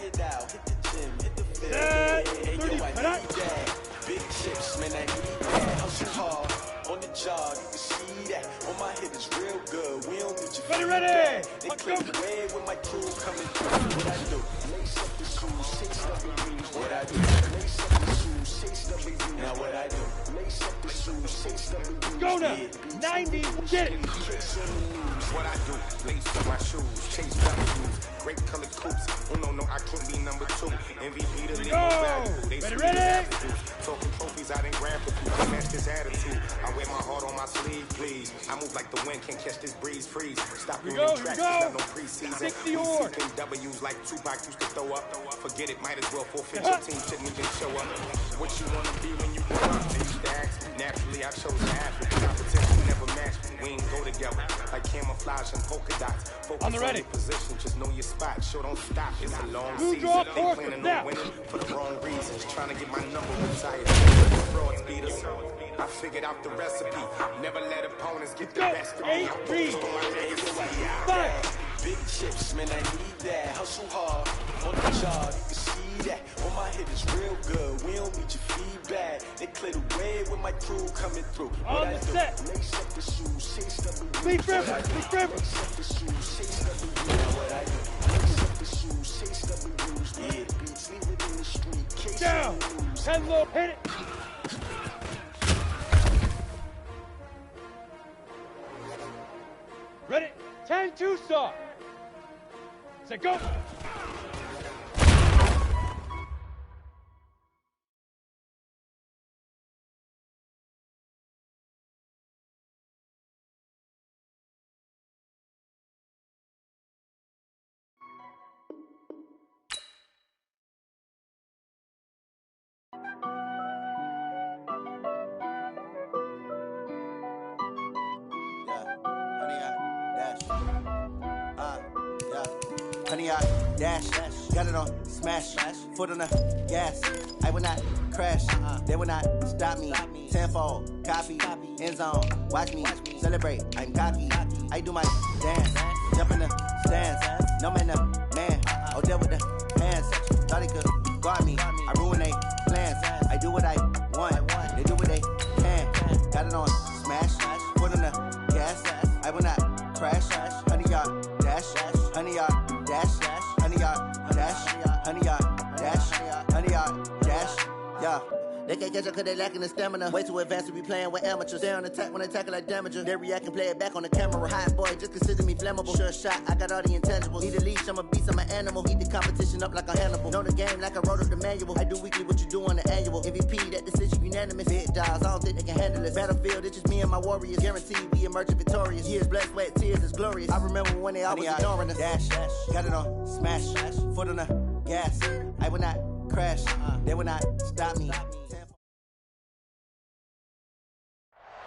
it out, hit the gym, hit the field. Hey, yo, I need that. Big chips, man, I need that. Hustle hard on the job, you can see that. On my hit is real good. We don't need your feedback. They clear the way with my crew coming through. What I do? Lace up the shoes, chase up the rings. What I do? Lace up the shoes, chase up the rings. Now what I do? Lace up the shoes, chase up the rings. Go now, 90, get it. What I do? Lace up my shoes, chase up the rings. Great colored coupes. Oh no, I can't be number 2. MVP to leave valuable. They ready? Talking trophies, I didn't grab the food. Match this attitude. I wear my heart on my sleeve, please. I move like the wind, can't catch this breeze, freeze. Stop me in tracks, it's not no preseason. W's like Tupac used to throw up. Forget it, might as well forfeit your team, shouldn't even show up. What you wanna be when you grow up? They used to ask me. Naturally, I chose to have it. Competition never matched me. We ain't go together. Like camouflage and polka dots. Focus on your position, just know your spot. Show don't stop, it's a long season. They planning on winning for the wrong reasons. Trying to get my number retired. Frauds beat us. I figured out the recipe. Never let opponents get the best of me. Big chips, man, I need that. Hustle hard on the job, you can see that. On my hit is real good. We don't need your feedback. They clear the way with my crew coming through. What I do? Lace up the shoes, chase up the rings. Lace up the shoes, chase up the rings. What I do? Lace up the shoes, chase up the rings. Yeah, beats, leave it in the street. Case down. Hello, hit it. Ready? 10-2 start. Say go. Honey, I dash, got it on smash, foot on the gas. I will not crash, they will not stop me. Tenfold, copy, end zone, watch me celebrate. I'm cocky, I do my dance, jump in the stands. No man, the man, oh, deal with the hands. Thought he could guard me, I ruin they plans. I do what I want, they do what they can. Got it on smash, foot on the gas. I will not crash, honey, y'all dash, honey, y'all. Honey, y'all, dash, honey, y'all, dash, honey, y'all, dash, yeah. They can't catch up cause they lacking the stamina. Way too advanced to be playing with amateurs. Stay on attack when they tackle like damager. They react and play it back on the camera. Hot boy, just consider me flammable. Sure shot, I got all the intangibles. Need a leash, I'm a beast, I'm an animal. Heat the competition up like a Hannibal. Know the game like I wrote up the manual. I do weekly what you do on the annual. MVP, that decision unanimous. Big dogs, I don't think they can handle it. Battlefield, it's just me and my warriors. Guaranteed we emerging victorious. Years, blood, sweat, tears, it's glorious. I remember when they always ignoring us. Dash, got it on smash, foot on the gas. I will not crash, they will not stop me.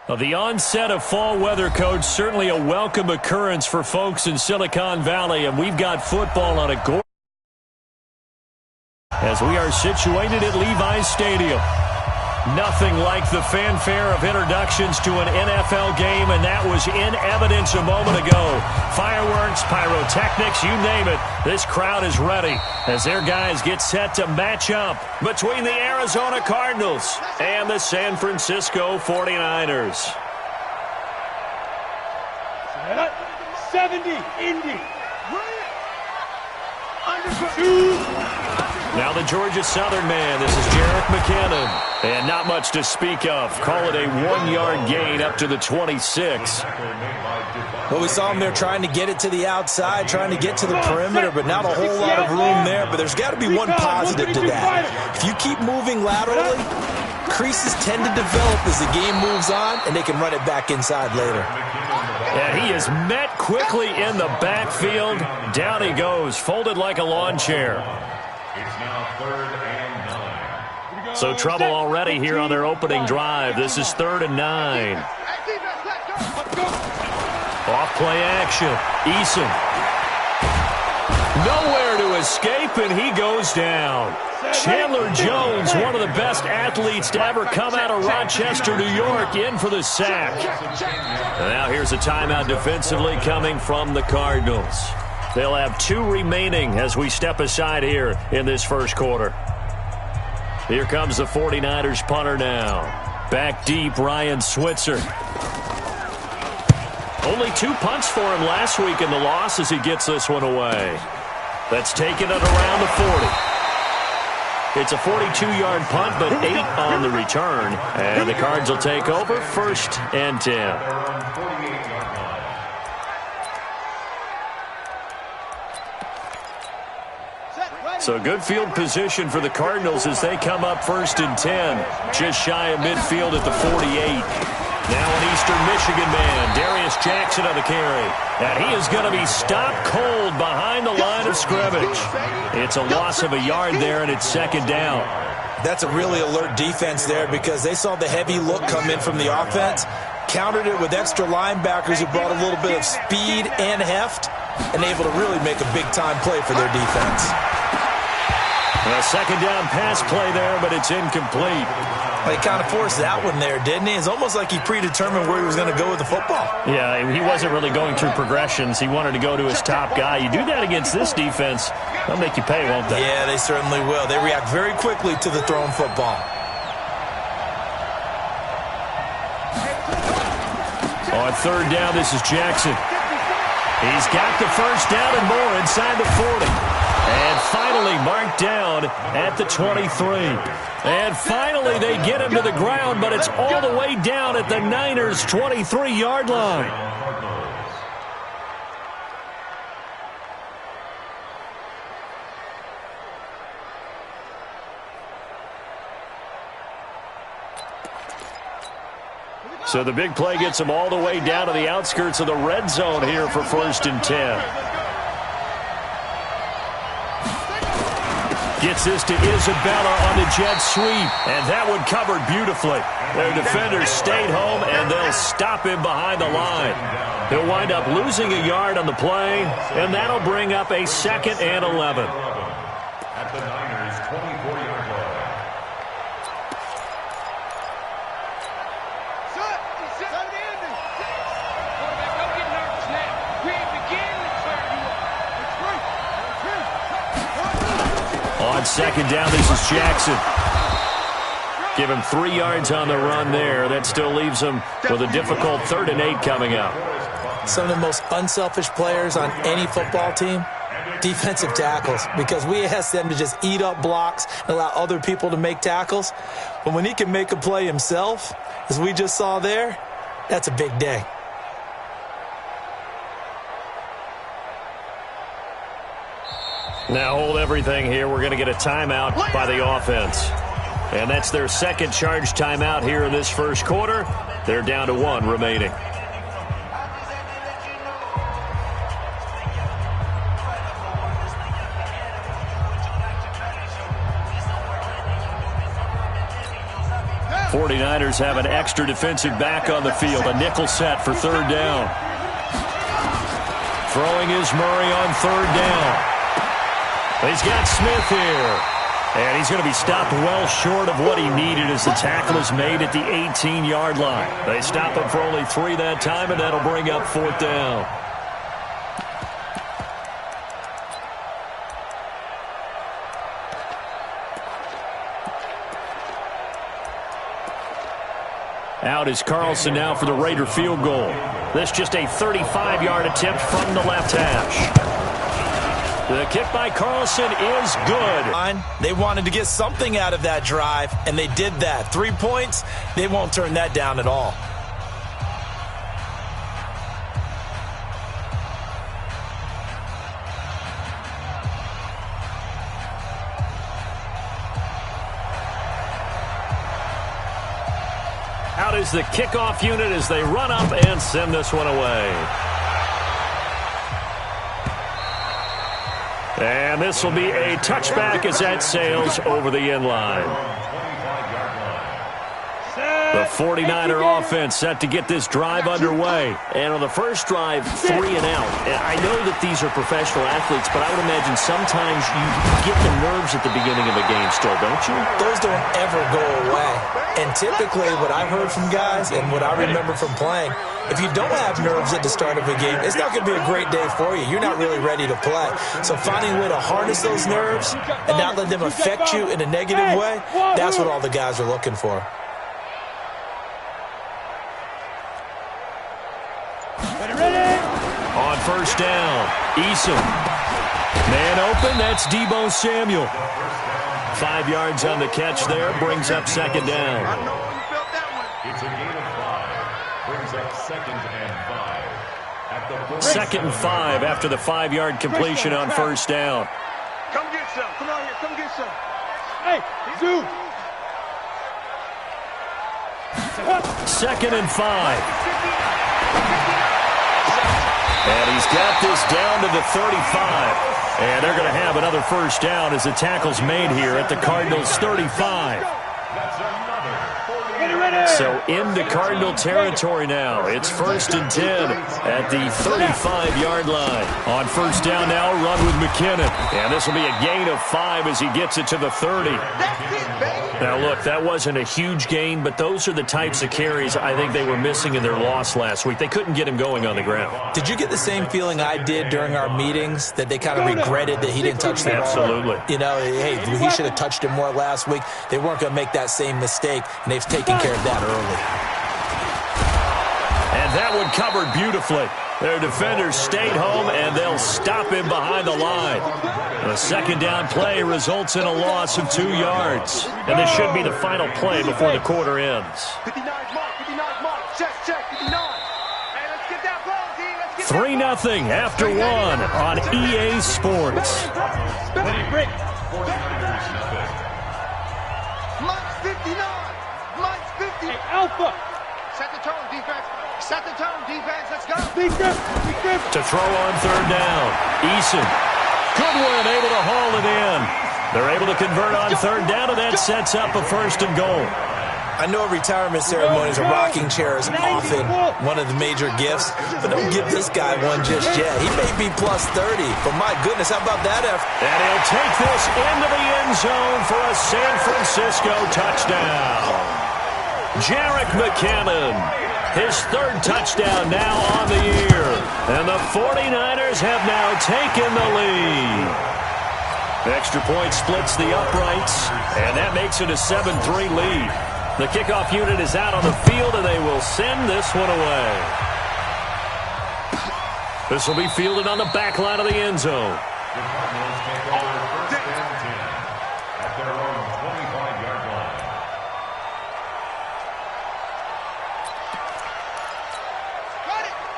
Well, the onset of fall weather, Coach, certainly a welcome occurrence for folks in Silicon Valley, and we've got football on a go as we are situated at Levi's Stadium. Nothing like the fanfare of introductions to an NFL game, and that was in evidence a moment ago. Fireworks, pyrotechnics, you name it. This crowd is ready as their guys get set to match up between the Arizona Cardinals and the San Francisco 49ers. 70, Indy. Now the Georgia Southern man, this is Jerick McKinnon. And not much to speak of. Call it a 1-yard gain up to the 26. Well, we saw him there trying to get it to the outside, trying to get to the perimeter, but not a whole lot of room there. But there's got to be one positive to that. If you keep moving laterally, creases tend to develop as the game moves on, and they can run it back inside later. And he is met quickly in the backfield. Down he goes, folded like a lawn chair. It's now 3rd and 9. So trouble already here on their opening drive. This is 3rd and 9. Off play action. Eason. Nowhere to escape, and he goes down. Chandler Jones, one of the best athletes to ever come out of Rochester, New York, in for the sack. And now here's a timeout defensively coming from the Cardinals. They'll have 2 remaining as we step aside here in this first quarter. Here comes the 49ers punter now. Back deep, Ryan Switzer. Only 2 punts for him last week in the loss as he gets this one away. That's taken it around the 40. It's a 42-yard punt, but 8 on the return. And the Cards will take over, 1st and 10. So good field position for the Cardinals as they come up 1st and 10. Just shy of midfield at the 48. Now an Eastern Michigan man, Darius Jackson on the carry. And he is going to be stopped cold behind the line of scrimmage. It's a loss of a yard there, and it's 2nd down. That's a really alert defense there because they saw the heavy look come in from the offense, countered it with extra linebackers who brought a little bit of speed and heft, and able to really make a big-time play for their defense. A 2nd down pass play there, but it's incomplete. Well, he kind of forced that one there, didn't he? It's almost like he predetermined where he was going to go with the football. Yeah, he wasn't really going through progressions. He wanted to go to his top guy. You do that against this defense, they'll make you pay, won't they? Yeah, they certainly will. They react very quickly to the thrown football. On 3rd down, this is Jackson. He's got the 1st down and more inside the 40. And finally marked down at the 23. And finally they get him to the ground, but it's all the way down at the Niners' 23-yard line. So the big play gets him all the way down to the outskirts of the red zone here for 1st and 10. Gets this to Isabella on the jet sweep, and that one covered beautifully. Their defenders stayed home, and they'll stop him behind the line. He'll wind up losing a yard on the play, and that'll bring up a 2nd and 11. At the Niners' 24-yard line. On 2nd down, this is Jackson. Give him 3 yards on the run there. That still leaves him with a difficult 3rd and 8 coming up. Some of the most unselfish players on any football team, defensive tackles, because we ask them to just eat up blocks and allow other people to make tackles. But when he can make a play himself, as we just saw there, that's a big day. Now hold everything here. We're going to get a timeout by the offense. And that's their 2nd charge timeout here in this first quarter. They're down to 1 remaining. '49ers have an extra defensive back on the field. A nickel set for 3rd down. Throwing is Murray on 3rd down. He's got Smith here. And he's going to be stopped well short of what he needed as the tackle is made at the 18-yard line. They stop him for only 3 that time, and that'll bring up 4th down. Out is Carlson now for the Raider field goal. This just a 35-yard attempt from the left hash. The kick by Carlson is good. They wanted to get something out of that drive, and they did that. 3 points, they won't turn that down at all. Out is the kickoff unit as they run up and send this one away. And this will be a touchback as that sails over the end line. The 49er offense set to get this drive underway. And on the first drive, 3 and out. And I know that these are professional athletes, but I would imagine sometimes you get the nerves at the beginning of a game still, don't you? Those don't ever go away. And typically what I've heard from guys and what I remember from playing, if you don't have nerves at the start of a game, it's not going to be a great day for you. You're not really ready to play. So finding a way to harness those nerves and not let them affect you in a negative way, that's what all the guys are looking for. On first down, Eason. Man open, that's Deebo Samuel. 5 yards on the catch there, brings up second down. It's a gain of 5. Brings up 2nd and 5. Second and 5 after the 5-yard completion on first down. Come get some. Come on here. Come get some. Hey, Zoo. 2nd and 5. And he's got this down to the 35. And they're going to have another first down as the tackle's made here at the Cardinals' 35. So into Cardinal territory now. It's 1st and 10 at the 35-yard line. On first down now, run with McKinnon. And this will be a gain of 5 as he gets it to the 30. Now, look, that wasn't a huge gain, but those are the types of carries I think they were missing in their loss last week. They couldn't get him going on the ground. Did you get the same feeling I did during our meetings, that they kind of regretted that he didn't touch the ball? Absolutely. You know, hey, he should have touched him more last week. They weren't going to make that same mistake, and they've taken care of that early. And that one covered beautifully. Their defenders stayed home, and they'll stop him behind the line. The second down play results in a loss of 2 yards. And this should be the final play before the quarter ends. 59 mark. 59 mark. Check. 59. Hey, let's get that ball, team. Let's get 3-0 after 1 on EA Sports. Mike's 59. Mike's 50. Hey, Alpha. Set the tone, defense. Set the tone, defense. Let's go. To throw on third down. Eason. Goodwin able to haul it in. They're able to convert on third down, and that sets up a 1st and goal. I know retirement ceremonies, a rocking chair is often one of the major gifts, but don't give this guy one just yet. He may be plus 30, but my goodness, how about that effort? And he'll take this into the end zone for a San Francisco touchdown. Jerick McKinnon, his 3rd touchdown now on the year. And the 49ers have now taken the lead. Extra point splits the uprights, and that makes it a 7-3 lead. The kickoff unit is out on the field, and they will send this one away. This will be fielded on the back line of the end zone. The Cardinals take over 1st and 10 at their own 25-yard line.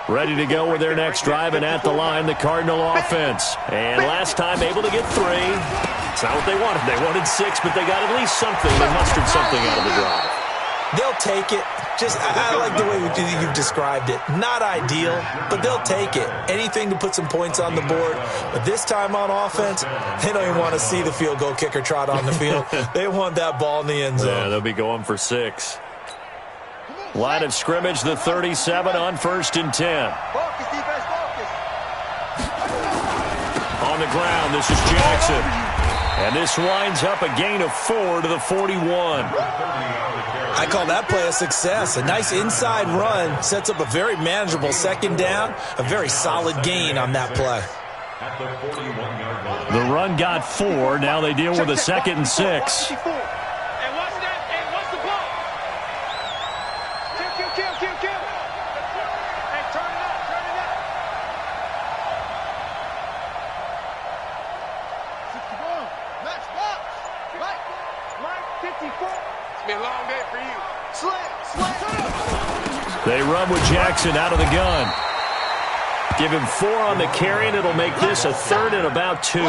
Ready to go with their next drive, and at the line, the Cardinal offense. And last time able to get 3. It's not what they wanted. They wanted 6, but they got at least something. They mustered something out of the drive. They'll take it. I like the way you've described it. Not ideal, but they'll take it. Anything to put some points on the board. But this time on offense, they don't even want to see the field goal kicker trot on the field. They want that ball in the end zone. Yeah, they'll be going for 6. Line of scrimmage, the 37 on 1st and 10. Focus, defense, focus. On the ground, this is Jackson. And this winds up a gain of 4 to the 41. I call that play a success. A nice inside run sets up a very manageable second down. A very solid gain on that play. At the 41-yard line. The run got 4. Now they deal with a 2nd and 6. They run with Jackson out of the gun. Give him 4 on the carry, and it'll make this a 3rd and about 2.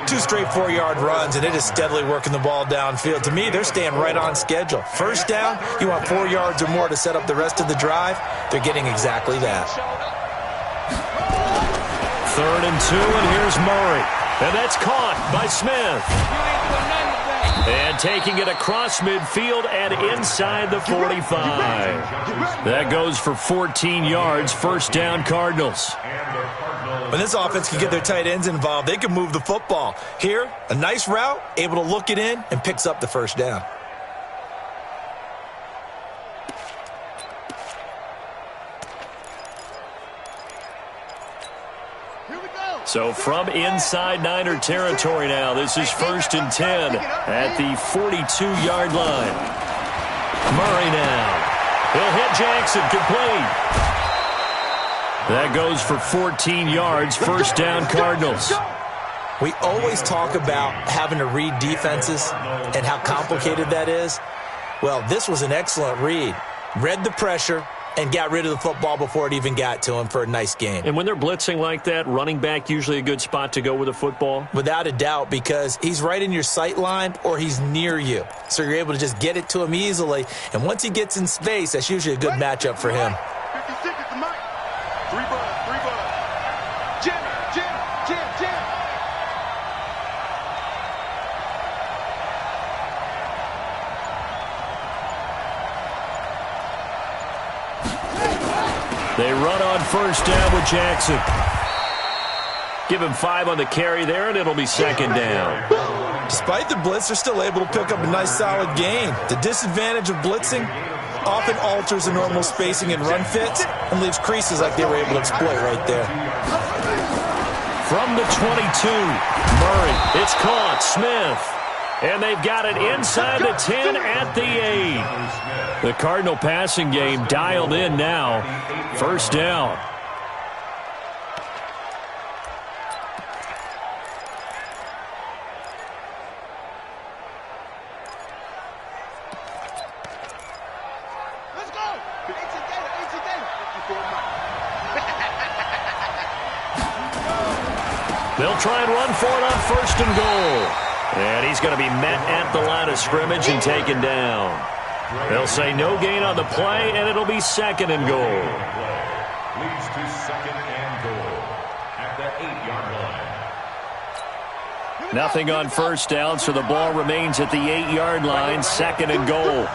2 straight 4-yard runs, and it is steadily working the ball downfield. To me, they're staying right on schedule. First down, you want 4 yards or more to set up the rest of the drive. They're getting exactly that. 3rd and 2, and here's Murray. And that's caught by Smith. And taking it across midfield and inside the 45. That goes for 14 yards. First down, Cardinals. When this offense can get their tight ends involved, they can move the football. Here, a nice route, able to look it in, and picks up the first down. So from inside Niner territory now, this is 1st and 10 at the 42-yard line. Murray now. He'll hit Jackson, complete. That goes for 14 yards, first down, Cardinals. We always talk about having to read defenses and how complicated that is. Well, this was an excellent read. Read the pressure and got rid of the football before it even got to him for a nice game. And when they're blitzing like that, running back usually a good spot to go with the football? Without a doubt, because he's right in your sight line or he's near you. So you're able to just get it to him easily. And once he gets in space, that's usually a good matchup for him. 56 at the mic. 3 buds. Jim. They run on first down with Jackson. Give him 5 on the carry there, and it'll be second down. Despite the blitz, they're still able to pick up a nice, solid gain. The disadvantage of blitzing often alters the normal spacing and run fits and leaves creases like they were able to exploit right there. From the 22, Murray. It's caught. Smith. And they've got it inside the 10 at the 8. The Cardinal passing game dialed in now. First down. Let's go. They'll try and run for it on first and goal. And he's going to be met at the line of scrimmage and taken down. They'll say no gain on the play, and it'll be second and goal. Leads to second and goal at the 8-yard line. Nothing on first down, so the ball remains at the 8-yard line, second and goal.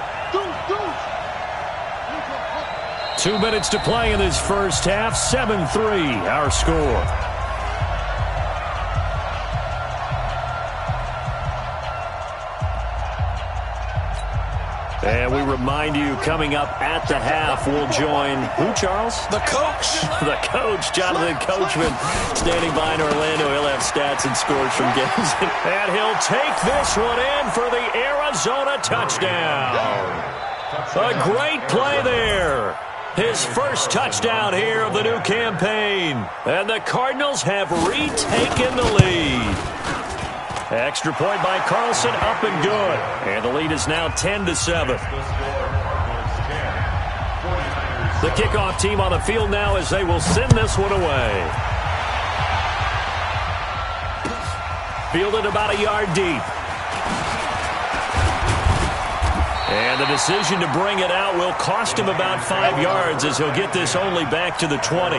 2 minutes to play in this first half, 7-3, our score. And we remind you, coming up at the half, we'll join who, Charles? The coach. The coach, Jonathan Coachman, standing by in Orlando. He'll have stats and scores from games. And he'll take this one in for the Arizona touchdown. A great play there. His first touchdown here of the new campaign. And the Cardinals have retaken the lead. Extra point by Carlson, up and good. And the lead is now 10-7. The kickoff team on the field now as they will send this one away. Fielded about a yard deep. And the decision to bring it out will cost him about 5 yards as he'll get this only back to the 20.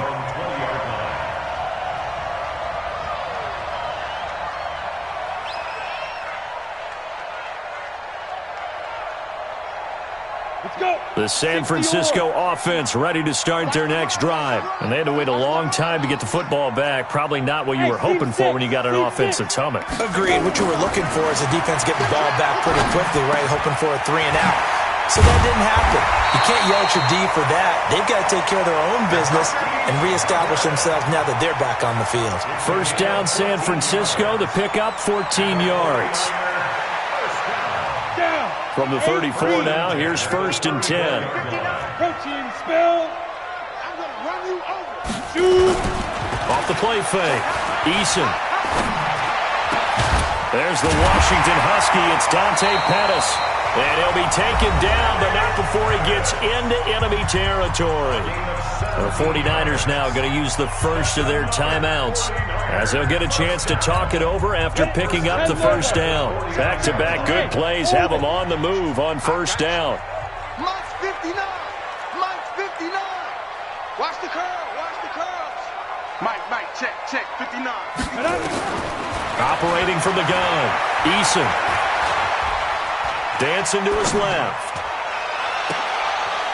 The San Francisco offense ready to start their next drive. And they had to wait a long time to get the football back. Probably not what you were hoping for when you got an offensive tummy. Agreed. What you were looking for is the defense getting the ball back pretty quickly, right? Hoping for a 3 and out. So that didn't happen. You can't yell at your D for that. They've got to take care of their own business and reestablish themselves now that they're back on the field. First down, San Francisco. The pickup, 14 yards. From the 34 now, here's 1st and 10. Protein spill. I'm going to run you over. Shoot. Off the play fake. Eason. There's the Washington Husky. It's Dante Pettis. And he'll be taken down, but not before he gets into enemy territory. The 49ers now going to use the first of their timeouts as they'll get a chance to talk it over after picking up the first down. Back-to-back good plays have them on the move on first down. Mike's 59. Mike's 59. Watch the curl. Watch the curls. Mike, check, 59. Operating from the gun, Eason. Dancing to his left.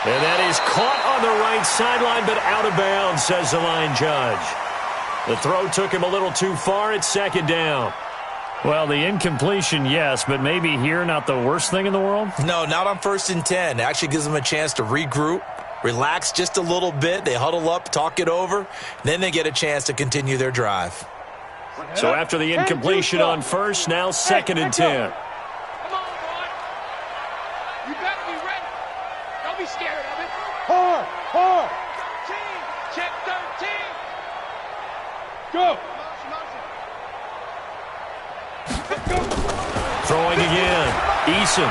And that is caught on the right sideline, but out of bounds, says the line judge. The throw took him a little too far. It's second down. Well, the incompletion, yes, but maybe here not the worst thing in the world? No, not on 1st and 10. It actually gives them a chance to regroup, relax just a little bit. They huddle up, talk it over, then they get a chance to continue their drive. So after the incompletion on first, now 2nd and 10. Come on, boy. You better be ready. Don't be scared of it. Hard. 13. Check 13. Go. Throwing again. Eason.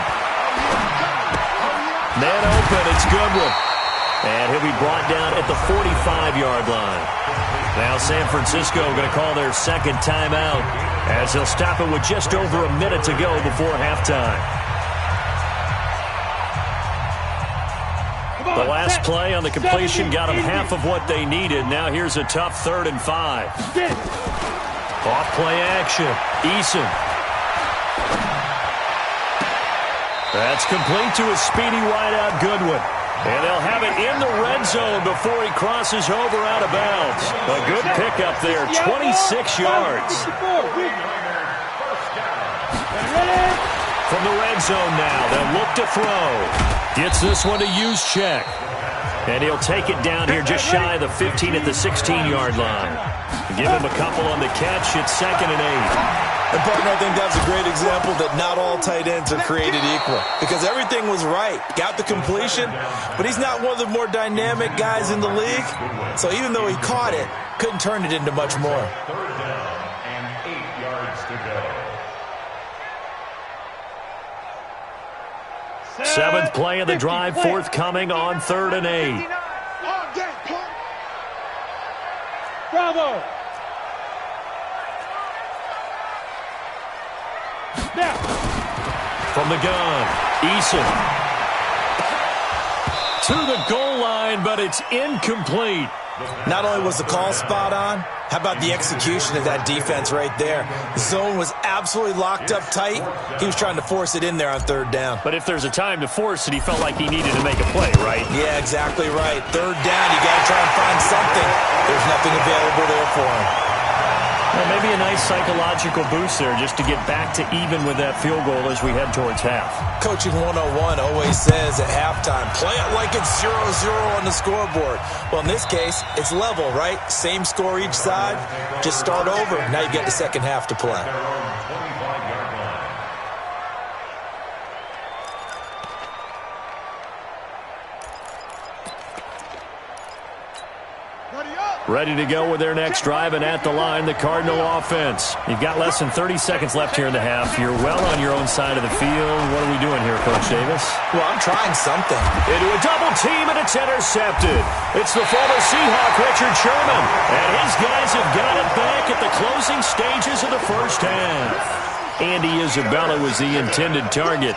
Man open. It's Goodwin. And he'll be brought down at the 45-yard line. Now San Francisco going to call their second timeout as they'll stop it with just over a minute to go before halftime. The last play on the completion got them half of what they needed. Now here's a tough 3rd and 5. Off play action. Eason. That's complete to a speedy wideout Goodwin. And they'll have it in the red zone before he crosses over out of bounds. A good pickup there, 26 yards. From the red zone now, they'll look to throw. Gets this one to Juszczyk. And he'll take it down here just shy of the 15 at the 16-yard line. Give him a couple on the catch. It's 2nd and 8. And, partner, I think that's a great example that not all tight ends are created equal. Because everything was right. Got the completion, but he's not one of the more dynamic guys in the league. So even though he caught it, couldn't turn it into much more. 3rd down and 8 yards to go. 7th play of the drive forthcoming on 3rd and 8. Bravo. Now. From the gun, Eason. To the goal line, but it's incomplete. Not only was the call spot on, how about the execution of that defense right there? The zone was absolutely locked up tight. He was trying to force it in there on 3rd down. But if there's a time to force it, he felt like he needed to make a play, right? Yeah, exactly right. 3rd down, you got to try and find something. There's nothing available there for him. Well, maybe a nice psychological boost there just to get back to even with that field goal as we head towards half. Coaching 101 always says at halftime, play it like it's 0-0 on the scoreboard. Well, in this case, it's level, right? Same score each side. Just start over. Now you get the second half to play. Ready to go with their next drive, and at the line, the Cardinal offense. You've got less than 30 seconds left here in the half. You're well on your own side of the field. What are we doing here, Coach Davis? Well, I'm trying something. Into a double team, and it's intercepted. It's the former Seahawk, Richard Sherman. And his guys have got it back at the closing stages of the first half. Andy Isabella was the intended target.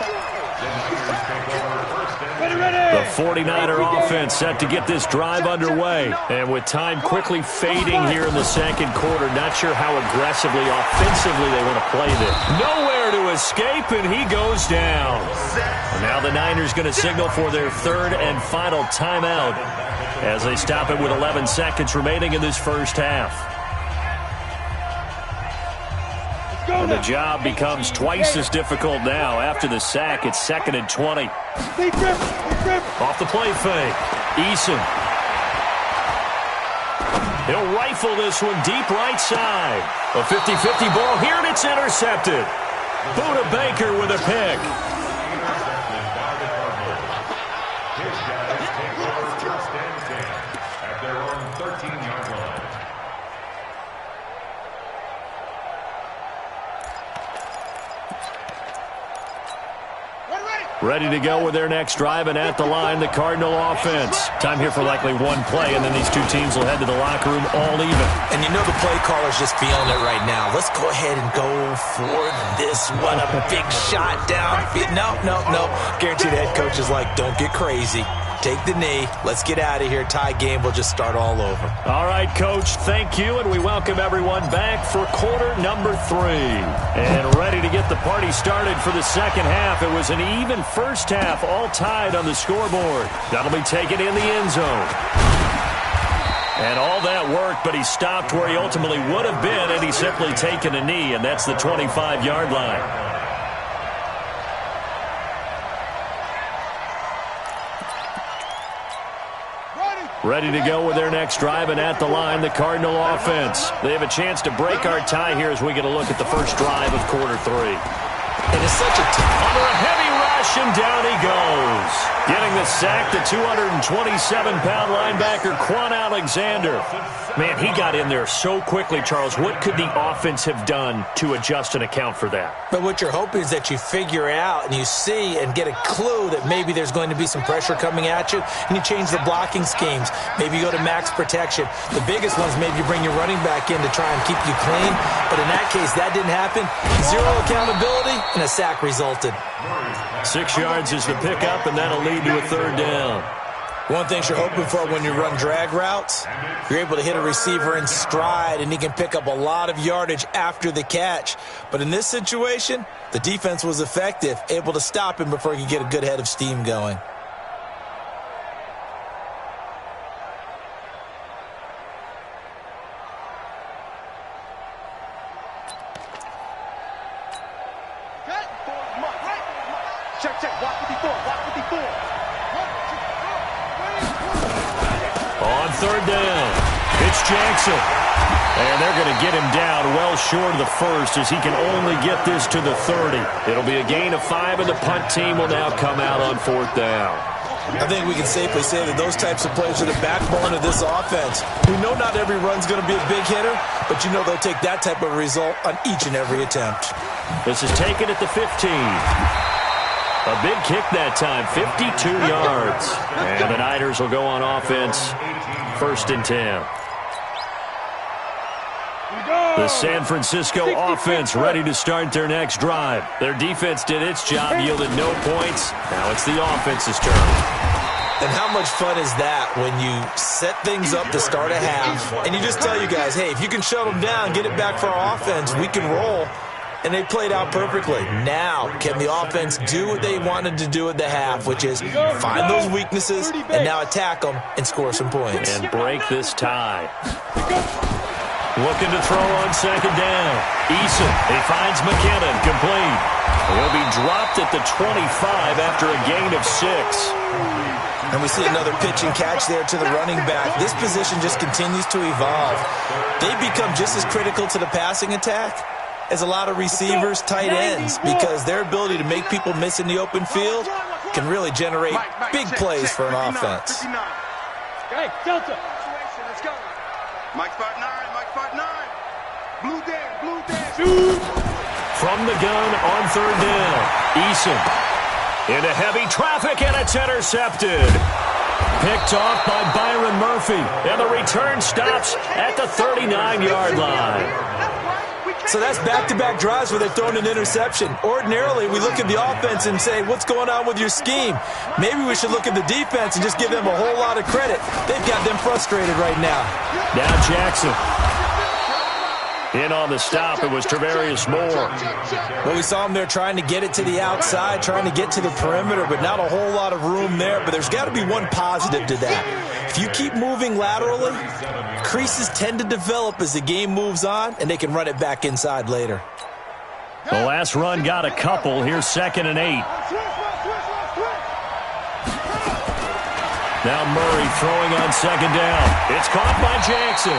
The 49er offense set to get this drive underway. And with time quickly fading here in the second quarter, not sure how aggressively, offensively they want to play this. Nowhere to escape, and he goes down. And now the Niners going to signal for their 3rd and final timeout as they stop it with 11 seconds remaining in this first half. And the job becomes twice as difficult now. After the sack, it's 2nd and 20. Off the play fake. Eason. He'll rifle this one deep right side. A 50-50 ball here, and it's intercepted. Buda Baker with a pick. His guys take over 1st and 10 at their own 13-yard line. Ready to go with their next drive, and at the line, the Cardinal offense. Time here for likely one play, and then these two teams will head to the locker room all even. And you know the play caller's just feeling it right now. Let's go ahead and go for this one. A big shot down. No. Guarantee the head coach is like, don't get crazy. take the knee. Let's get out of here. Tie game will just start all over. All right, Coach, thank you, and we welcome everyone back for quarter number 3. And ready to get the party started for the second half. It was an even first half, all tied on the scoreboard. That'll be taken in the end zone. And all that work, but he stopped where he ultimately would have been, and he's simply taken a knee, and that's the 25-yard line. Ready to go with their next drive, and at the line, the Cardinal offense. They have a chance to break our tie here as we get a look at the first drive of quarter 3. It is such a under a heavy rush, and down he goes. Getting the sack, the 227-pound linebacker, Quan Alexander. Man, he got in there so quickly, Charles. What could the offense have done to adjust and account for that? But what you're hoping is that you figure out and you see and get a clue that maybe there's going to be some pressure coming at you, and you change the blocking schemes. Maybe you go to max protection. The biggest ones, maybe you bring your running back in to try and keep you clean. But in that case, that didn't happen. Zero accountability, and a sack resulted. 6 yards is the pickup, and that'll lead to a third down. One thing you're hoping for when you run drag routes, you're able to hit a receiver in stride, and he can pick up a lot of yardage after the catch. But in this situation, the defense was effective, able to stop him before he could get a good head of steam going. Check, walk 54, walk 54. On third down, it's Jackson. And they're going to get him down well short of the first as he can only get this to the 30. It'll be a gain of 5, and the punt team will now come out on fourth down. I think we can safely say that those types of plays are the backbone of this offense. We know not every run's going to be a big hitter, but you know they'll take that type of result on each and every attempt. This is taken at the 15. A big kick that time, 52 yards. And the Niners will go on offense, 1st and 10. The San Francisco offense ready to start their next drive. Their defense did its job, yielded no points. Now it's the offense's turn. And how much fun is that when you set things up to start a half, and you just tell you guys, hey, if you can shut them down, get it back for our offense, we can roll. And they played out perfectly. Now, can the offense do what they wanted to do at the half, which is find those weaknesses and now attack them and score some points. And break this tie. Looking to throw on second down. Eason, he finds McKinnon, complete. He'll be dropped at the 25 after a gain of 6. And we see another pitch and catch there to the running back. This position just continues to evolve. They become just as critical to the passing attack as a lot of receivers, tight ends, because their ability to make people miss in the open field can really generate big plays for an offense. Okay, Delta. Let's go. Mike spot 9, Mike spot 9. Blue Dan. Shoot. From the gun on third down. Eason into heavy traffic, and it's intercepted. Picked off by Byron Murphy, and the return stops at the 39-yard line. So that's back-to-back drives where they've thrown an interception. Ordinarily, we look at the offense and say, what's going on with your scheme? Maybe we should look at the defense and just give them a whole lot of credit. They've got them frustrated right now. Now Jackson. In on the stop, it was Travarius Moore. Well, we saw him there trying to get it to the outside, trying to get to the perimeter, but not a whole lot of room there. But there's got to be one positive to that. If you keep moving laterally, creases tend to develop as the game moves on, and they can run it back inside later. The last run got a couple. Here's 2nd and 8. Now Murray throwing on second down. It's caught by Jackson.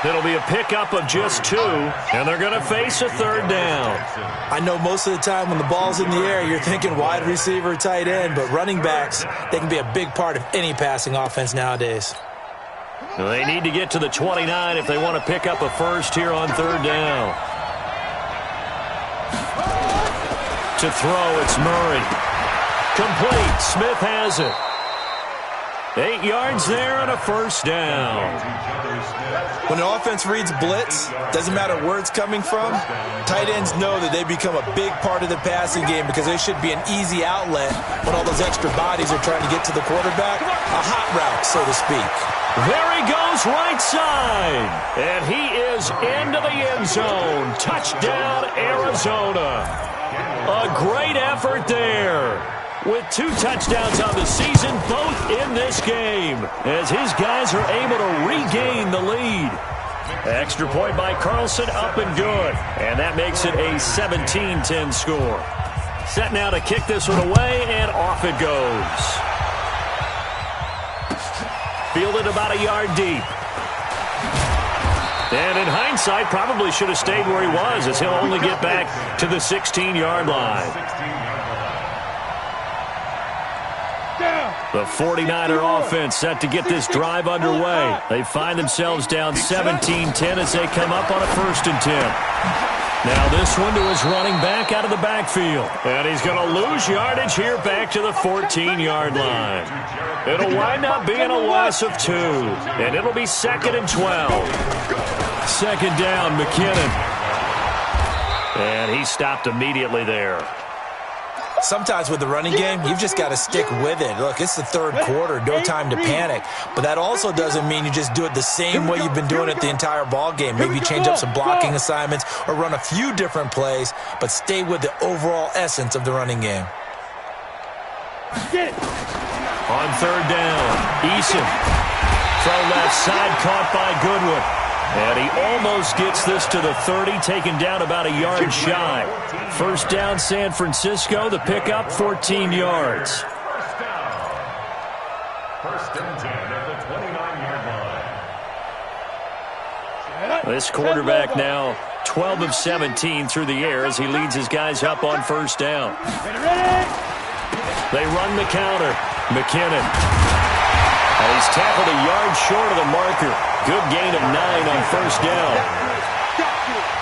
It'll be a pickup of just 2, and they're going to face a third down. I know most of the time when the ball's in the air, you're thinking wide receiver, tight end, but running backs, they can be a big part of any passing offense nowadays. They need to get to the 29 if they want to pick up a first here on third down. To throw, it's Murray. Complete. Smith has it. 8 yards there and a first down. When an offense reads blitz, doesn't matter where it's coming from, tight ends know that they become a big part of the passing game because they should be an easy outlet when all those extra bodies are trying to get to the quarterback. A hot route, so to speak. There he goes right side. And he is into the end zone. Touchdown, Arizona. A great effort there. With 2 touchdowns on the season, both in this game, as his guys are able to regain the lead. Extra point by Carlson, up and good. And that makes it a 17-10 score. Set now to kick this one away, and off it goes. Fielded about a yard deep. And in hindsight, probably should have stayed where he was, as he'll only get back to the 16-yard line. The 49er offense set to get this drive underway. They find themselves down 17-10 as they come up on a 1st and 10. Now this one to his running back out of the backfield. And he's going to lose yardage here back to the 14-yard line. It'll wind up being a loss of 2. And it'll be 2nd and 12. 2nd down, McKinnon. And he stopped immediately there. Sometimes with the running game, you've just got to stick with it. Look, it's the 3rd quarter, no time to panic. But that also doesn't mean you just do it the same way you've been doing it the entire ball game. Maybe change up some blocking assignments or run a few different plays, but stay with the overall essence of the running game. On 3rd down, Eason. Throw left side, caught by Goodwin. And he almost gets this to the 30, taken down about a yard shy. 1st down, San Francisco. The pickup, 14 yards. 1st and 10 at the 29-yard line. This quarterback now 12 of 17 through the air as he leads his guys up on 1st down. They run the counter. McKinnon. And he's tackled a yard short of the marker. Good gain of 9 on 1st down.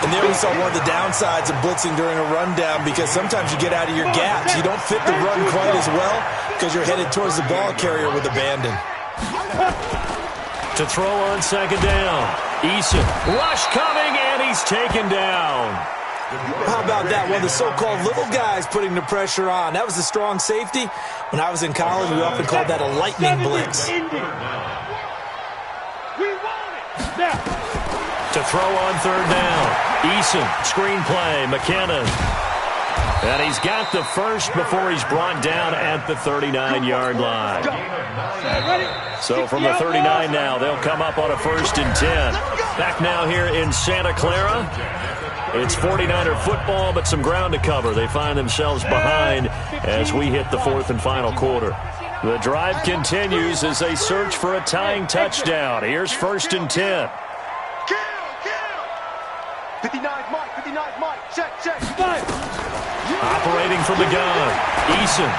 And there we saw one of the downsides of blitzing during a rundown, because sometimes you get out of your gaps. You don't fit the run quite as well because you're headed towards the ball carrier with abandon. To throw on 2nd down. Eason. Rush coming, and he's taken down. How about that? One of the so-called little guys putting the pressure on. That was a strong safety. When I was in college, we often called that a lightning blitz. To throw on 3rd down. Eason, screenplay, McKinnon. And he's got the 1st before he's brought down at the 39-yard line. So from the 39 now, they'll come up on a 1st and 10. Back now here in Santa Clara. It's 49er football, but some ground to cover. They find themselves behind as we hit the 4th and final quarter. The drive continues as they search for a tying touchdown. Here's 1st and 10. 59 Mike, check. Operating from the gun, Eason.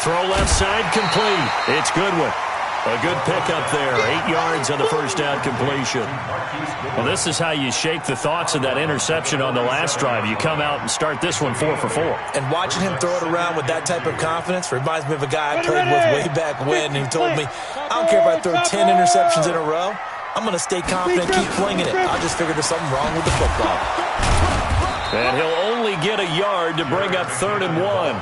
Throw left side, complete. It's Goodwin. A good pickup there, 8 yards on the 1st down completion. Well, this is how you shake the thoughts of that interception on the last drive. You come out and start this one 4 for 4. And watching him throw it around with that type of confidence reminds me of a guy I played with way back when, and he told me, I don't care if I throw 10 interceptions in a row, I'm going to stay confident, keep flinging it. I just figured there's something wrong with the football. And he'll only get a yard to bring up 3rd and 1.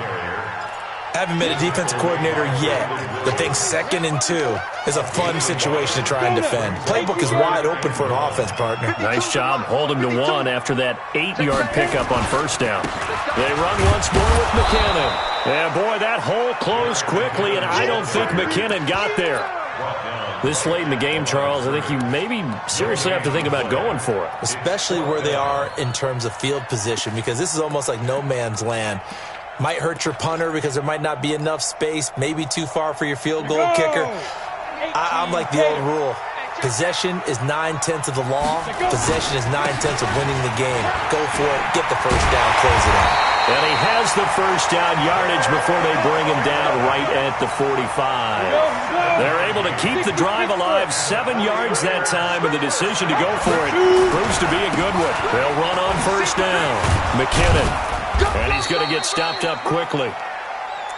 Haven't been a defensive coordinator yet. The thing 2nd and 2 is a fun situation to try and defend. Playbook is wide open for an offense, partner. Nice job holding to 1 after that 8-yard pickup on 1st down. They run once more with McKinnon. And boy, that hole closed quickly, and I don't think McKinnon got there. This late in the game, Charles, I think you maybe seriously have to think about going for it. Especially where they are in terms of field position, because this is almost like no man's land. Might hurt your punter because there might not be enough space, maybe too far for your field goal kicker. I'm like the old rule. Possession is 9/10 of the law. Possession is 9/10 of winning the game. Go for it. Get the 1st down. Close it out. And he has the 1st down yardage before they bring him down right at the 45. They're able to keep the drive alive, 7 yards that time, and the decision to go for it proves to be a good one. They'll run on 1st down. McKinnon. And he's going to get stopped up quickly.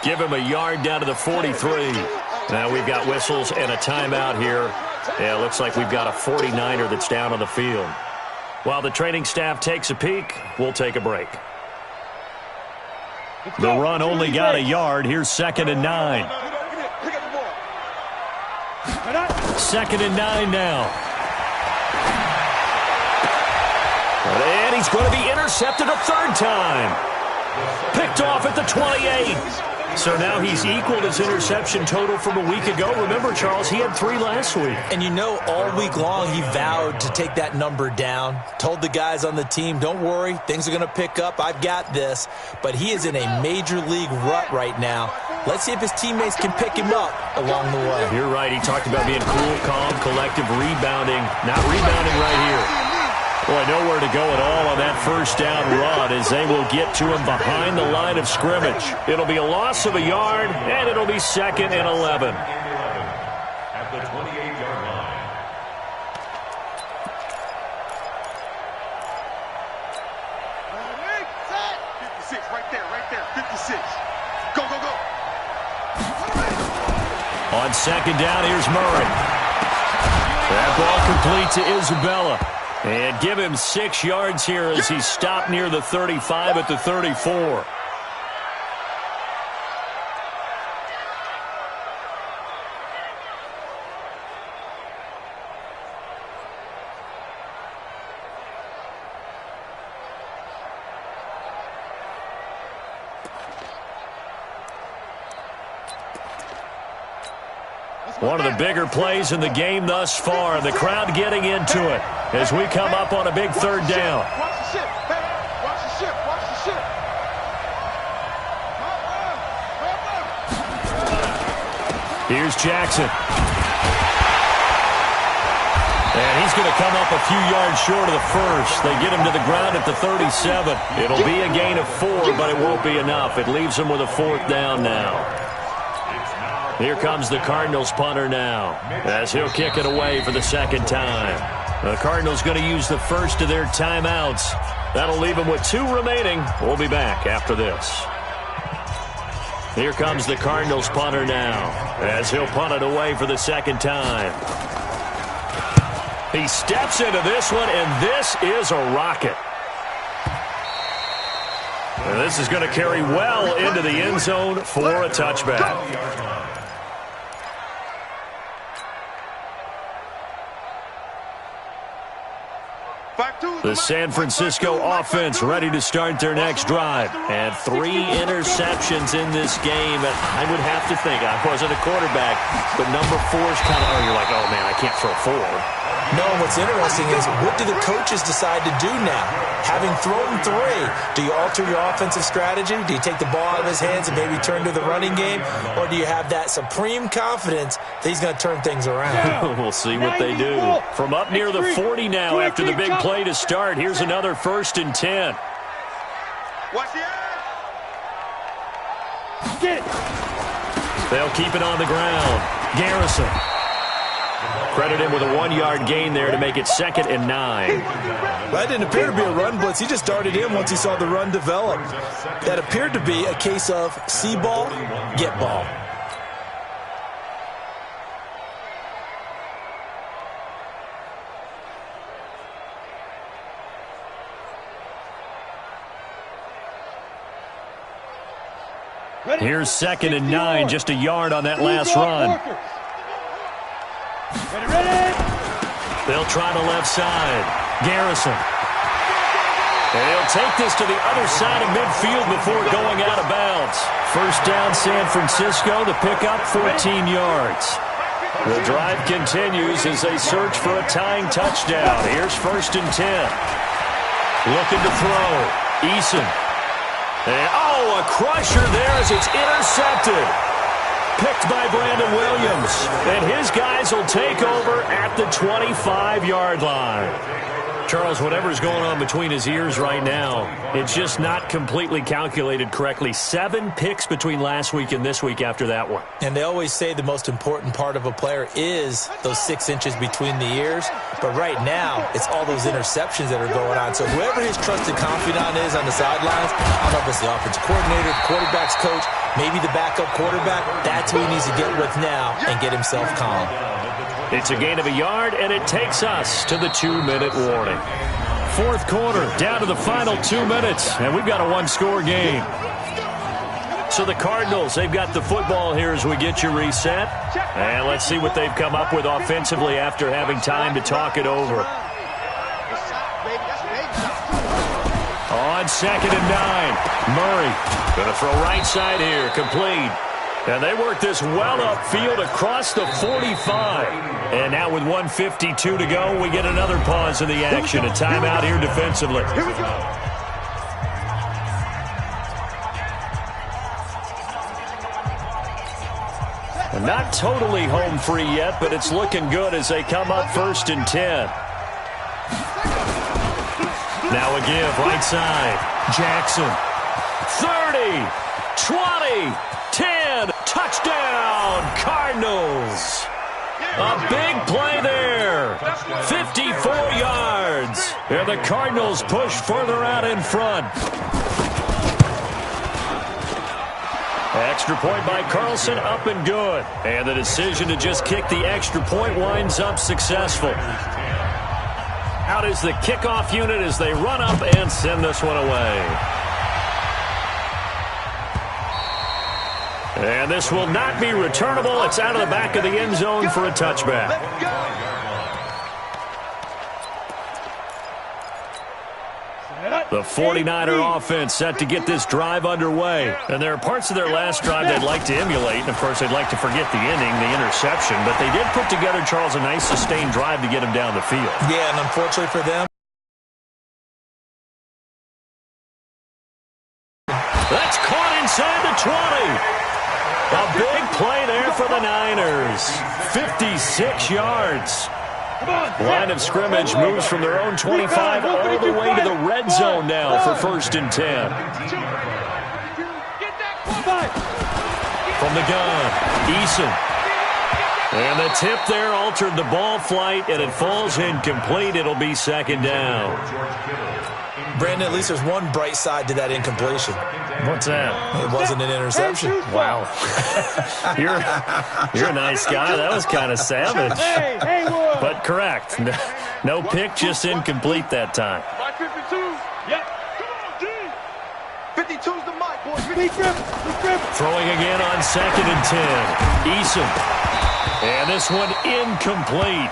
Give him a yard down to the 43. Now we've got whistles and a timeout here Yeah, looks like we've got a 49er that's down on the field. While the training staff takes a peek, we'll take a break. The run only got a yard. Here's 2nd and 9. 2nd and 9 now. And he's going to be intercepted a 3rd time. Picked off at the 28. So now he's equaled his interception total from a week ago. Remember, Charles, he had 3 last week. And you know, all week long he vowed to take that number down. Told the guys on the team, don't worry, things are going to pick up. I've got this. But he is in a major league rut right now. Let's see if his teammates can pick him up along the way. You're right. He talked about being cool, calm, collective, rebounding. Not rebounding right here. Boy, nowhere to go at all on that 1st down run as they will get to him behind the line of scrimmage. It'll be a loss of a yard, and it'll be 2nd and 11. At the 28-yard line. Set. 56, right there, 56. Go, go, go. On 2nd down, here's Murray. That ball complete to Isabella. And give him 6 yards here as he stopped near the 35 at the 34. One of the bigger plays in the game thus far. The crowd getting into it as we come up on a big 3rd down. Watch the ship. Watch the ship. Watch the ship. Here's Jackson. And he's going to come up a few yards short of the 1st. They get him to the ground at the 37. It'll be a gain of 4, but it won't be enough. It leaves him with a 4th down now. Here comes the Cardinals punter now as he'll kick it away for the 2nd time. The Cardinals going to use the 1st of their timeouts. That'll leave them with 2 remaining. We'll be back after this. Here comes the Cardinals punter now as he'll punt it away for the 2nd time. He steps into this one, and this is a rocket. And this is going to carry well into the end zone for a touchback. The San Francisco offense ready to start their next drive. And 3 interceptions in this game. And I would have to think, I wasn't a quarterback, but number 4 is kind of, you're like, oh, man, I can't throw 4. No, what's interesting is what do the coaches decide to do now? Having thrown 3, do you alter your offensive strategy? Do you take the ball out of his hands and maybe turn to the running game? Or do you have that supreme confidence that he's going to turn things around? We'll see what they do. From up near the 40 now after the big play to start, here's another 1st and 10. Watch the Get it. They'll keep it on the ground. Garrison. Credit him with a 1-yard gain there to make it 2nd and 9. That didn't appear to be a run blitz. He just started in once he saw the run develop. That appeared to be a case of see ball, get ball. Here's 2nd and 9, just a yard on that last run. Ready. They'll try the left side. Garrison. And he'll take this to the other side of midfield before going out of bounds. 1st down, San Francisco. The pickup, 14 yards. The drive continues as they search for a tying touchdown. Here's 1st and 10. Looking to throw. Eason. And, a crusher there as it's intercepted. Picked by Brandon Williams. And his guys will take over at the 25-yard line. Charles, whatever's going on between his ears right now, it's just not completely calculated correctly. 7 picks between last week and this week after that one. And they always say the most important part of a player is those 6 inches between the ears. But right now, it's all those interceptions that are going on. So whoever his trusted confidant is on the sidelines, I don't know if it's the offensive coordinator, the quarterback's coach, maybe the backup quarterback, that's who he needs to get with now and get himself calm. It's a gain of a yard, and it takes us to the 2-minute warning. Fourth quarter, down to the final 2 minutes, and we've got a one-score game. So the Cardinals, they've got the football here as we get you reset. And let's see what they've come up with offensively after having time to talk it over. On 2nd and 9, Murray going to throw right side here, complete. And they work this well upfield across the 45. And now with 1:52 to go, we get another pause in the action. A timeout here defensively. Here we go. Not totally home free yet, but it's looking good as they come up 1st and 10. Now a give, right side. Jackson. 30, 20, 10, touchdown, Cardinals. A big play there. 54 yards. And the Cardinals push further out in front. Extra point by Carlson, up and good. And the decision to just kick the extra point winds up successful. Out is the kickoff unit as they run up and send this one away. And this will not be returnable. It's out of the back of the end zone for a touchback. The 49er offense set to get this drive underway. And there are parts of their last drive they'd like to emulate. And, of course, they'd like to forget the inning, the interception. But they did put together, Charles, a nice sustained drive to get them down the field. Yeah, and unfortunately for them, that's caught inside the 20. A big play there for the Niners. 56 yards. Line of scrimmage moves from their own 25 all the way to the red zone now for 1st and 10. From the gun, Eason. And the tip there altered the ball flight, and it falls incomplete. It'll be 2nd down. Brandon, at least there's one bright side to that incompletion. What's that? It wasn't an interception. Wow. You're a nice guy. That was kind of savage. But correct. No pick, just incomplete that time. Mike 52. Yep. Come on, D. 52's the mic, boys. Big grip. Throwing again on 2nd and 10. Eason. And this one incomplete.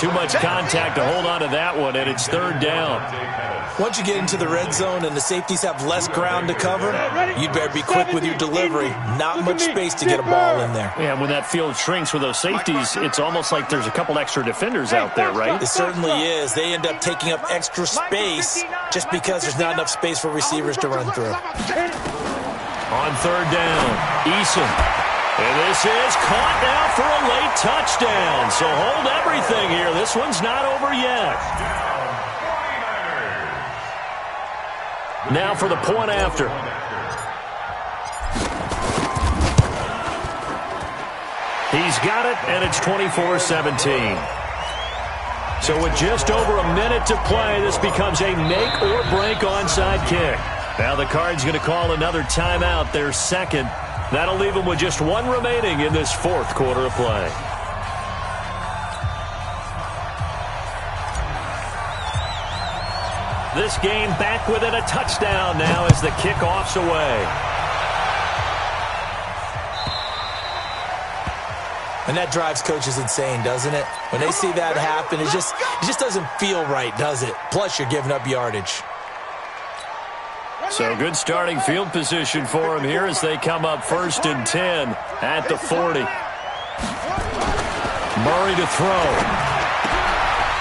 Too much contact to hold on to that one, and it's 3rd down. Once you get into the red zone and the safeties have less ground to cover, you'd better be quick with your delivery. Not much space to get a ball in there. Yeah, when that field shrinks with those safeties, it's almost like there's a couple extra defenders out there, right? It certainly is. They end up taking up extra space just because there's not enough space for receivers to run through. On 3rd down, Eason. And this is caught now for a late touchdown. So hold everything here. This one's not over yet. Now for the point after. He's got it, and it's 24-17. So with just over a minute to play, this becomes a make-or-break onside kick. Now the Cards going to call another timeout, their 2nd. That'll leave them with just one remaining in this 4th quarter of play. This game back within a touchdown now as the kickoff's away. And that drives coaches insane, doesn't it? When they see that happen, it just doesn't feel right, does it? Plus, you're giving up yardage. So good starting field position for them here as they come up 1st and 10 at the 40. Murray to throw.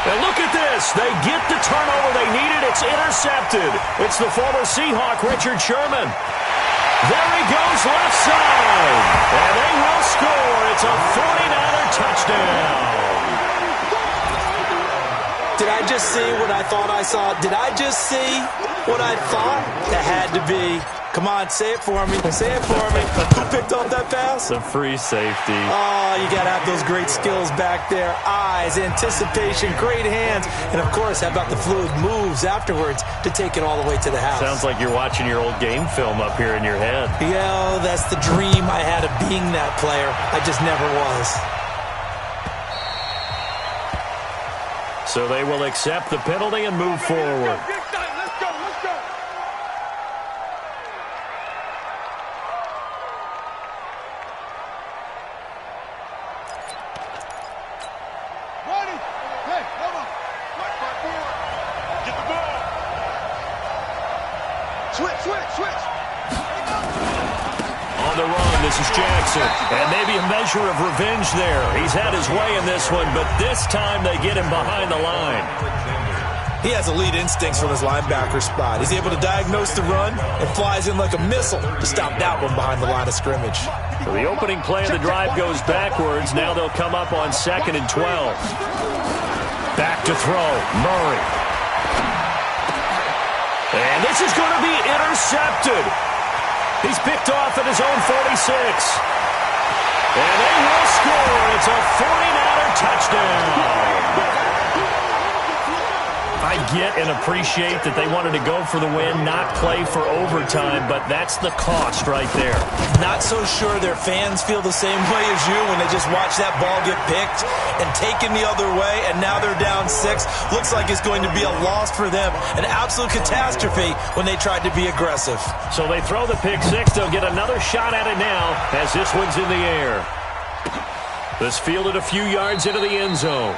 And look at this. They get the turnover they needed. It's intercepted. It's the former Seahawk, Richard Sherman. There he goes left side. And they will score. It's a 49er touchdown. Did I just see what I thought I saw? Did I just see what I thought? It had to be. Come on, say it for me. Say it for me. Who picked off that pass? The free safety. Oh, you got to have those great skills back there. Eyes, anticipation, great hands. And, of course, how about the fluid moves afterwards to take it all the way to the house? Sounds like you're watching your old game film up here in your head. Yeah, that's the dream I had of being that player. I just never was. So they will accept the penalty and move forward. Let's go. Ready? Hey, hold on. Get the ball. Switch. On the run, this is Jackson. And maybe a measure of revenge there. He's had his way in this one, but this time they get him behind the line. He has elite instincts from his linebacker spot. He's able to diagnose the run and flies in like a missile to stop that one behind the line of scrimmage. So the opening play of the drive goes backwards. Now they'll come up on 2nd and 12. Back to throw. Murray. And this is going to be intercepted. He's picked off at his own 46. And they will score. It's a 49er touchdown. I get and appreciate that they wanted to go for the win, not play for overtime, but that's the cost right there. Not so sure their fans feel the same way as you when they just watch that ball get picked and taken the other way, and now they're down 6. Looks like it's going to be a loss for them, an absolute catastrophe when they tried to be aggressive. So they throw the pick 6. They'll get another shot at it now as this one's in the air. This fielded a few yards into the end zone.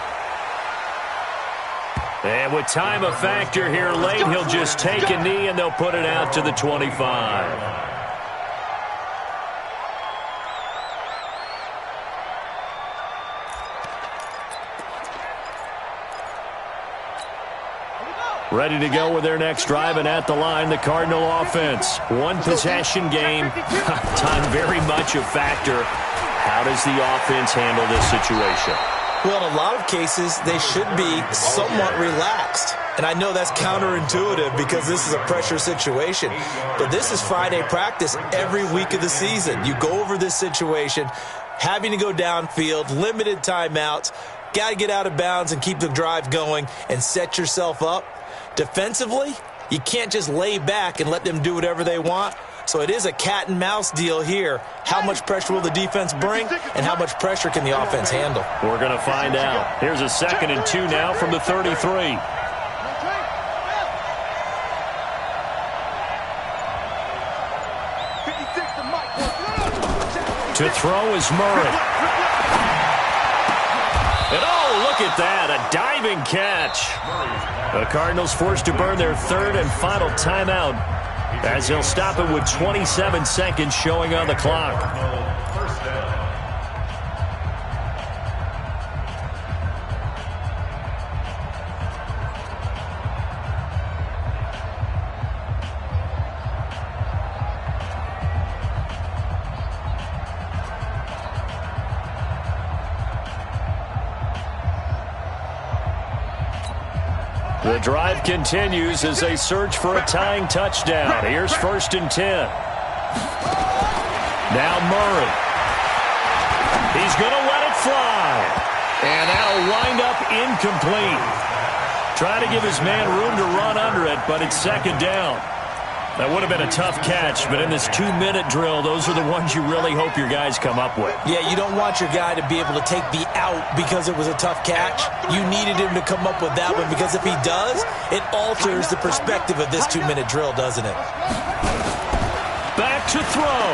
And with time a factor here late, he'll just take a knee and they'll put it out to the 25. Ready to go with their next drive, and at the line, the Cardinal offense. One possession game. Time very much a factor. How does the offense handle this situation? Well, in a lot of cases, they should be somewhat relaxed. And I know that's counterintuitive because this is a pressure situation. But this is Friday practice every week of the season. You go over this situation, having to go downfield, limited timeouts, got to get out of bounds and keep the drive going and set yourself up. Defensively, you can't just lay back and let them do whatever they want. So it is a cat and mouse deal here. How much pressure will the defense bring, and how much pressure can the offense handle? We're going to find out. Here's a 2nd and 2 now from the 33. To throw is Murray. And oh, look at that, a diving catch. The Cardinals forced to burn their 3rd and final timeout, as he'll stop it with 27 seconds showing on the clock. The drive continues as they search for a tying touchdown. Here's 1st and 10. Now Murray. He's going to let it fly. And that'll wind up incomplete. Trying to give his man room to run under it, but it's 2nd down. That would have been a tough catch, but in this 2-minute drill, those are the ones you really hope your guys come up with. Yeah, you don't want your guy to be able to take the out because it was a tough catch. You needed him to come up with that one, because if he does, it alters the perspective of this 2-minute drill, doesn't it? Back to throw.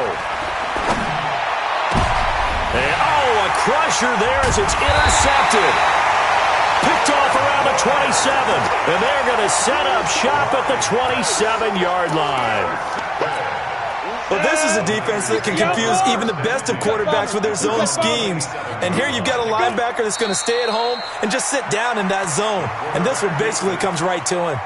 And, a crusher there as it's intercepted. Picked off around the 27, and they're going to set up shop at the 27-yard line. Well, this is a defense that can confuse even the best of quarterbacks with their zone schemes. And here you've got a linebacker that's going to stay at home and just sit down in that zone. And this one basically comes right to him.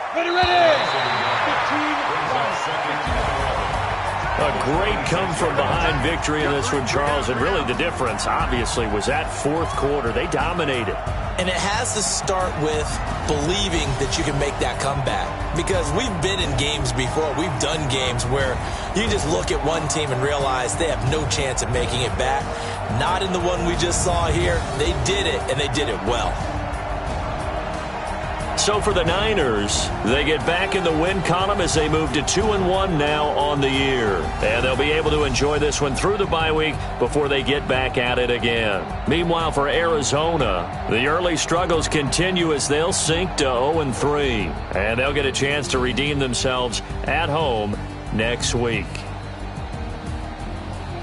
A great come-from-behind victory in this one, Charles. And really the difference, obviously, was that 4th quarter. They dominated. And it has to start with believing that you can make that comeback. Because we've been in games before. We've done games where you just look at one team and realize they have no chance of making it back. Not in the one we just saw here. They did it, and they did it well. so for the Niners, they get back in the win column as they move to 2-1 now on the year. And they'll be able to enjoy this one through the bye week before they get back at it again. Meanwhile, for Arizona, the early struggles continue as they'll sink to 0-3. And they'll get a chance to redeem themselves at home next week.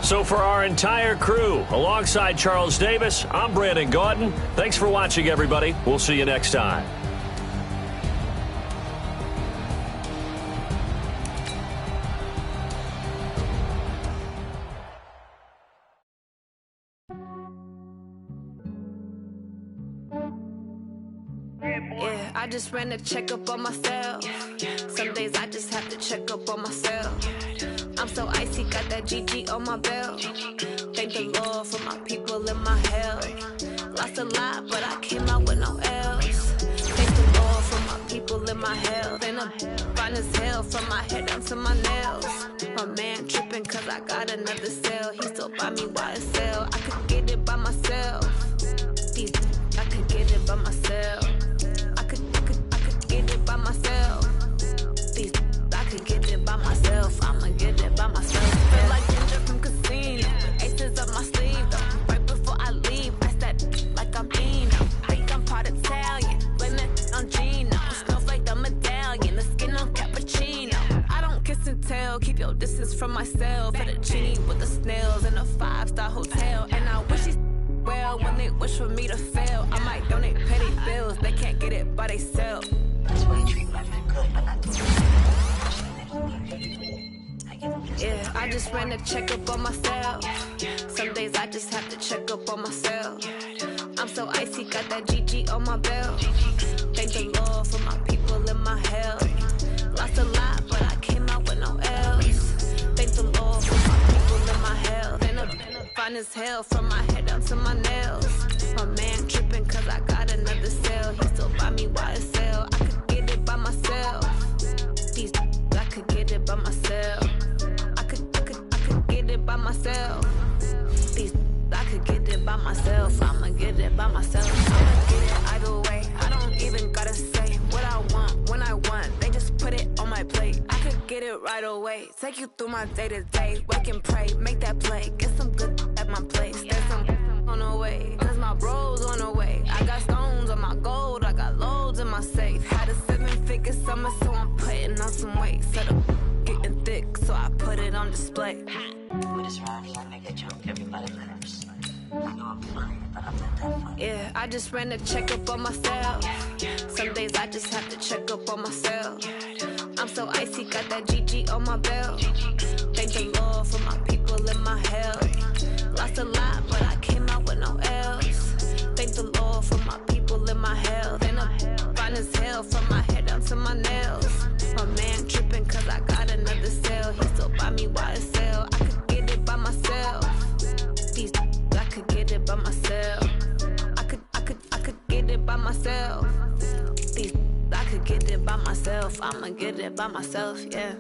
So for our entire crew, alongside Charles Davis, I'm Brandon Gaudin. Thanks for watching, everybody. We'll see you next time. Yeah, I just ran a checkup on myself. Some days I just have to check up on myself. I'm so icy, got that GG on my belt. Thank the Lord for my people and my health. Lost a lot, but I came out with no else. Thank the Lord for my people and my health. And I'm fine as hell from my head down to my nails. My man tripping cause I got another cell. He still buy me YSL. I could get it by myself. I could get it by myself. I could get it by myself. I could get it by myself. I'ma get it by myself. Feel like ginger from casino. Aces up my sleeve though. Right before I leave, I step like I'm Dino. Think I'm part Italian. Blame it on Gino. Snowflake the medallion. The skin on cappuccino. I don't kiss and tell. Keep your distance from myself. Fettuccine with the snails in a 5-star hotel. And I wish he's well when they wish for me to fail. I might donate petty bills. They can't get it by themselves. That's why you treat women good, but not too much. Yeah, I just ran a checkup on myself. Some days I just have to check up on myself. I'm so icy, got that GG on my belt. Thank the Lord for my people and my health. Lost a lot, but I came out with no else. Thank the Lord for my people and my health. And I'm fine as hell from my head down to my nails. My man tripping cause I got another cell. He still buy me YSL. I could get it by myself. I could get it by myself. I could get it by myself. I could get it by myself. I'ma get it by myself. I'ma get it either way. I don't even gotta say what I want when I want. They just put it on my plate. I could get it right away. Take you through my day to day. Wake and pray, make that play. Get some good at my place. There's some on the way. Cause my bro's on the way. I got stones on my gold. I got loads in my safe. Had a 7-figure summer, so I'm putting on some weight. Set up getting thick, so I put it on display. With this rhyme, I make a joke, everybody laughs. I know I'm funny, but I'm not that funny. Yeah, I just ran a checkup on myself. Some days I just have to check up on myself. I'm so icy, got that GG on my belt. Thank the Lord for my people and my health. Lost a lot, but I came out with no else. Thank the Lord for my people and my health. And I'm fine as hell from my head down to my nails. My man tripping cause I got another cell. He still buy me YSL. I could get it by myself. I could get it by myself. I could get it by myself. I could get it by myself. I'ma get it by myself, yeah.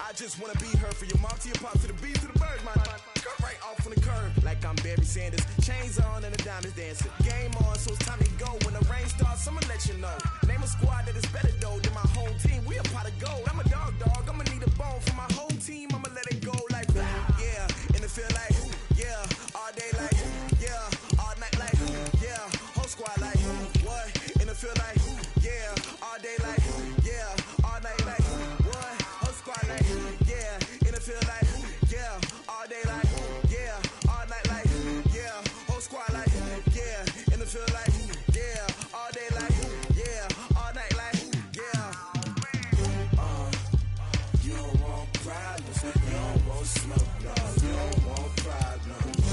I just wanna be her for your mom to your pop to the beat to the birds, man. Cut right off on the curb like like I'm Barry Sanders. Chains on and the diamonds dancing. Game on, so it's time to go. When the rain starts, I'ma let you know. Name a squad that is better though than my whole team. We a pot of gold. I'm a dog. I'ma need a bone for my whole team. I'ma let it go like yeah. In the field like yeah. All day like yeah. All night like yeah. Whole squad like what? In the field like yeah. All day like yeah. All night like what? Whole squad like yeah. In the field like yeah. All day like yeah. All night like yeah. Whole squad like yeah. In the field like yeah. All day like yeah. All night like yeah. You don't want problems. You don't want smoke. No. You don't want problems.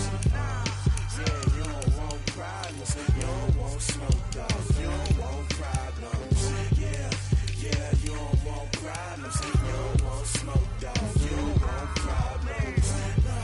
Yeah, you don't want problems. You don't want smoke. No. You don't want problems. Yeah, you don't want problems. You don't want smoke. No. You don't want problems. No,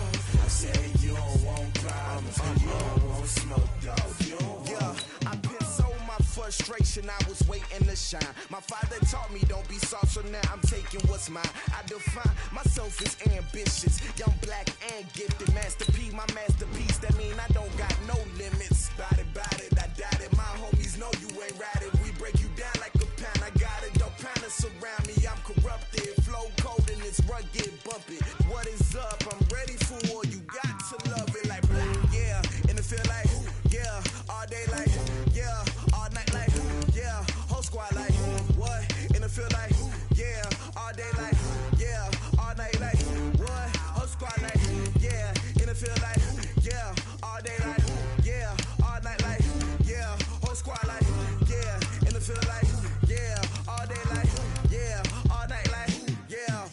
I said you don't want problems. You don't want smoke. No. You don't want. I've been so my frustration. I was waiting to shine. My father taught me don't be soft, so now I'm taking what's mine. I define myself as ambitious, young, black, and gifted. Master P, my masterpiece. That mean I don't got no limits. Bout it, I doubt it. My homies know you ain't ratted. We break you down like a pound. I got it, don't pound us around me. I'm corrupted, flow cold and it's rugged, bumpy. What is up? I'm ready for war. You got to love it like black, yeah. In the field like yeah. All day like yeah. All night like yeah. Whole squad like what? In the field like yeah. All day like yeah. All night like what? Whole squad like yeah. In the field like yeah. All day like yeah. All night like yeah. Whole squad like yeah. In the field like yeah. All day like yeah. All night like yeah.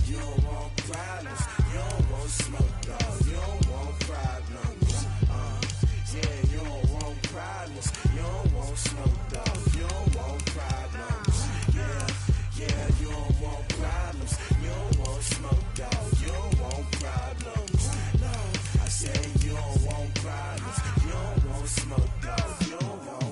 You don't want problems. You don't want smoke, dog. You don't want problems. Yeah, you don't want problems. You don't want smoke, dog. You don't want problems. Yeah, you don't want problems. You don't want smoke, dog. You don't want problems. No, I said you don't want problems. You don't want smoke, dog. You don't want.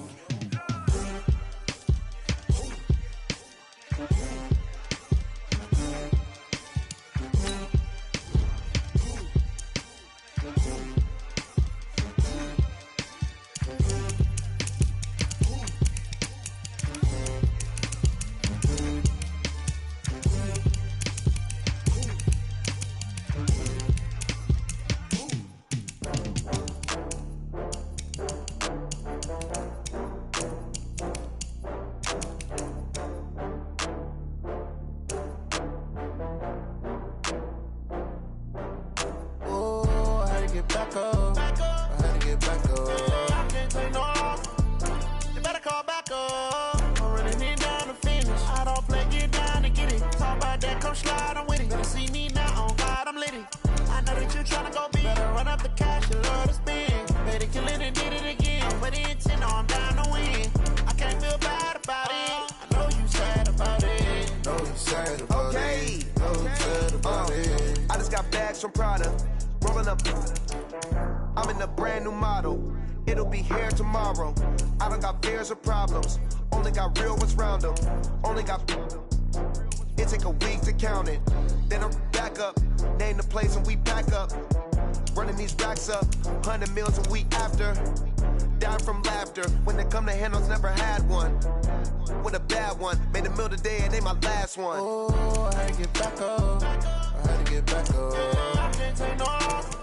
From Prada, rolling up. I'm in a brand new model. It'll be here tomorrow. I don't got fears or problems. Only got real ones round them. Only got. It take a week to count it. Then I'm back up. Name the place and we pack up. Running these racks up. 100 meals a week after. Die from laughter. When they come to handles, never had one. With a bad one. Made a meal today and they my last one. Oh, I had to get back up. I had to get back up. I can't take no loss.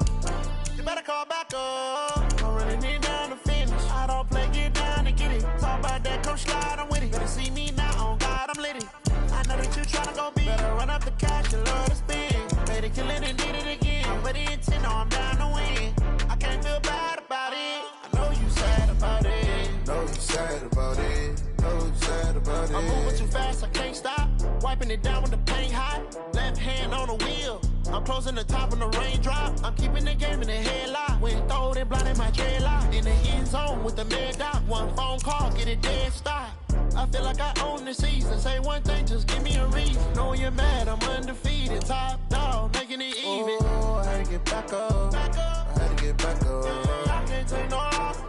You better call back up. I'm running it down to finish. I don't play, get down to get it. Talk about that, come slide, I'm with it. Better see me now, on God, I'm lit it. I know that you tryna go big. Better run up the cash, you love to spend. Better kill it and did it again. I'm with the intent, no, I'm down to win. I can't feel bad about it. I know you sad about it. Know you sad about it. Know you sad about it. I'm moving too fast, I can't stop. Wiping it down with the paint hot. Left hand on the wheel. I'm closing the top on the raindrop. I'm keeping the game in the headlock. When throwed and blinded my dreadlock. In the end zone with the mad dot. One phone call, get it dead stop. I feel like I own the season. Say one thing, just give me a reason. Knowing you're mad, I'm undefeated. Top dog, making it even. Oh, I had to get back up. I had to get back up. I can't take no loss.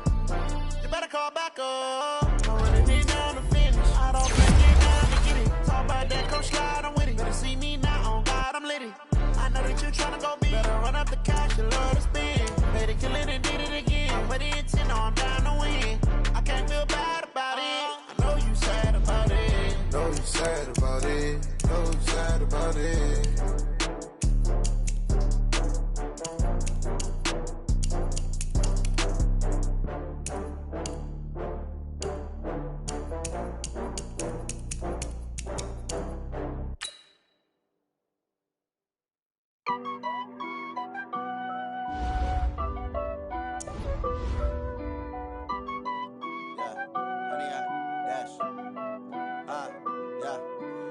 You better call back up. I'm running it down to finish. I don't play, get down to get it. Talk about that, come slide, I'm with it. Better see me now, on God, I'm lit it. I know that you tryna go big. Better run up the the Lord to spin. Made it kill it and did it again. But the intent, no, I'm down to win. I can't feel bad about it. I know you sad about it. Know you sad about it. Know you sad about it.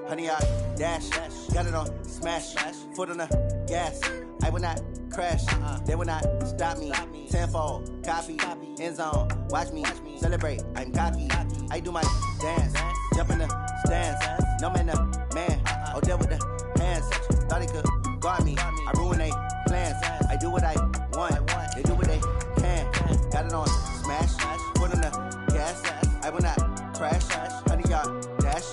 Honey, I dash, got it on smash, foot on the gas. I will not crash, they will not stop me. Tenfold, copy, end zone, watch me celebrate. I'm cocky, I do my dance, jump in the stands. No man, the man, oh there with the hands. Thought he could guard me, I ruin they plans. I do what I want, they do what they can. Got it on smash, foot on the gas. I will not crash, honey, y'all dash,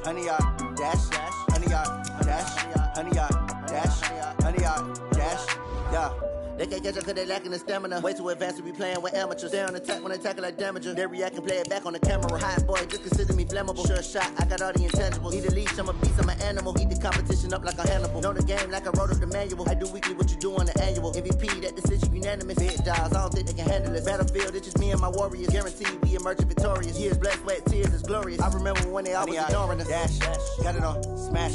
honey, y'all dash, honey, y'all dash, honey, y'all dash, honey, y'all dash, yeah. They can't catch up cause they lacking the stamina. Way too advanced to be playing with amateurs. Stay on attack when they tackle like damager. They react and play it back on the camera. Hot boy, just consider me flammable. Sure shot, I got all the intangibles. Need a leash, I'm a beast, I'm an animal. Eat the competition up like a Hannibal. Know the game like I wrote up the manual. I do weekly what you do on the annual. MVP, that decision unanimous. Big dogs, I don't think they can handle it. Battlefield, it's just me and my warriors. Guaranteed we emerge victorious. Years, blood, sweat, tears, it's glorious. I remember when they always ignoring us. Dash, got it on smash,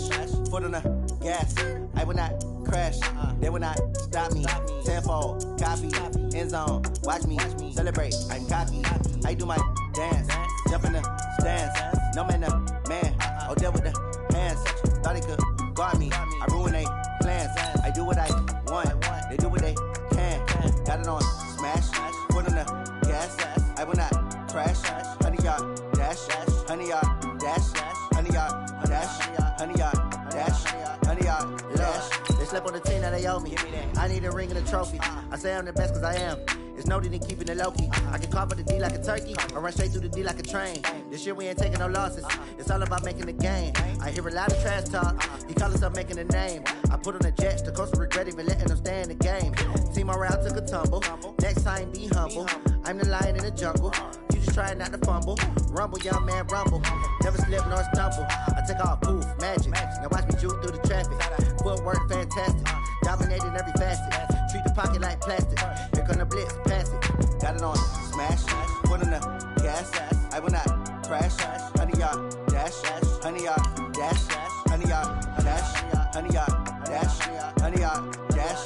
foot on the gas. I will not crash, they will not stop me. Tenfold, copy, end zone, watch me celebrate. I'm cocky, I do my dance, jump in the stands. No man, the man, oh there with the hands. Thought he could guard me, I ruin they plans. I do what I want, they do what they can. Got it on smash, foot on the gas. I will not crash, honey, y'all dash, honey, y'all dash, honey, y'all dash, honey, y'all dash, honey, y'all dash. They slept on the team that they owe me. I need a ring and a trophy. I say I'm the best cause I am. It's no need in keeping it low-key. I can carve up the D like a turkey or run straight through the D like a train. This year we ain't taking no losses. It's all about making the game. I hear a lot of trash talk. He call himself making a name. I put on the Jets. The coach will regret even letting them stay in the game. Team morale took a tumble. Next time be humble. I'm the lion in the jungle. You just try not to fumble. Rumble, young man, rumble. Never slip nor stumble. I take off, poof, magic. Now watch me juke through the traffic. Footwork fantastic. Dominating every facet. Treat the pocket like plastic. Here come the blitz, pass it. Got it on smash, foot on the gas. I will not crash, honey, y'all dash, honey, y'all dash, honey, y'all dash, honey, y'all dash, honey, y'all dash.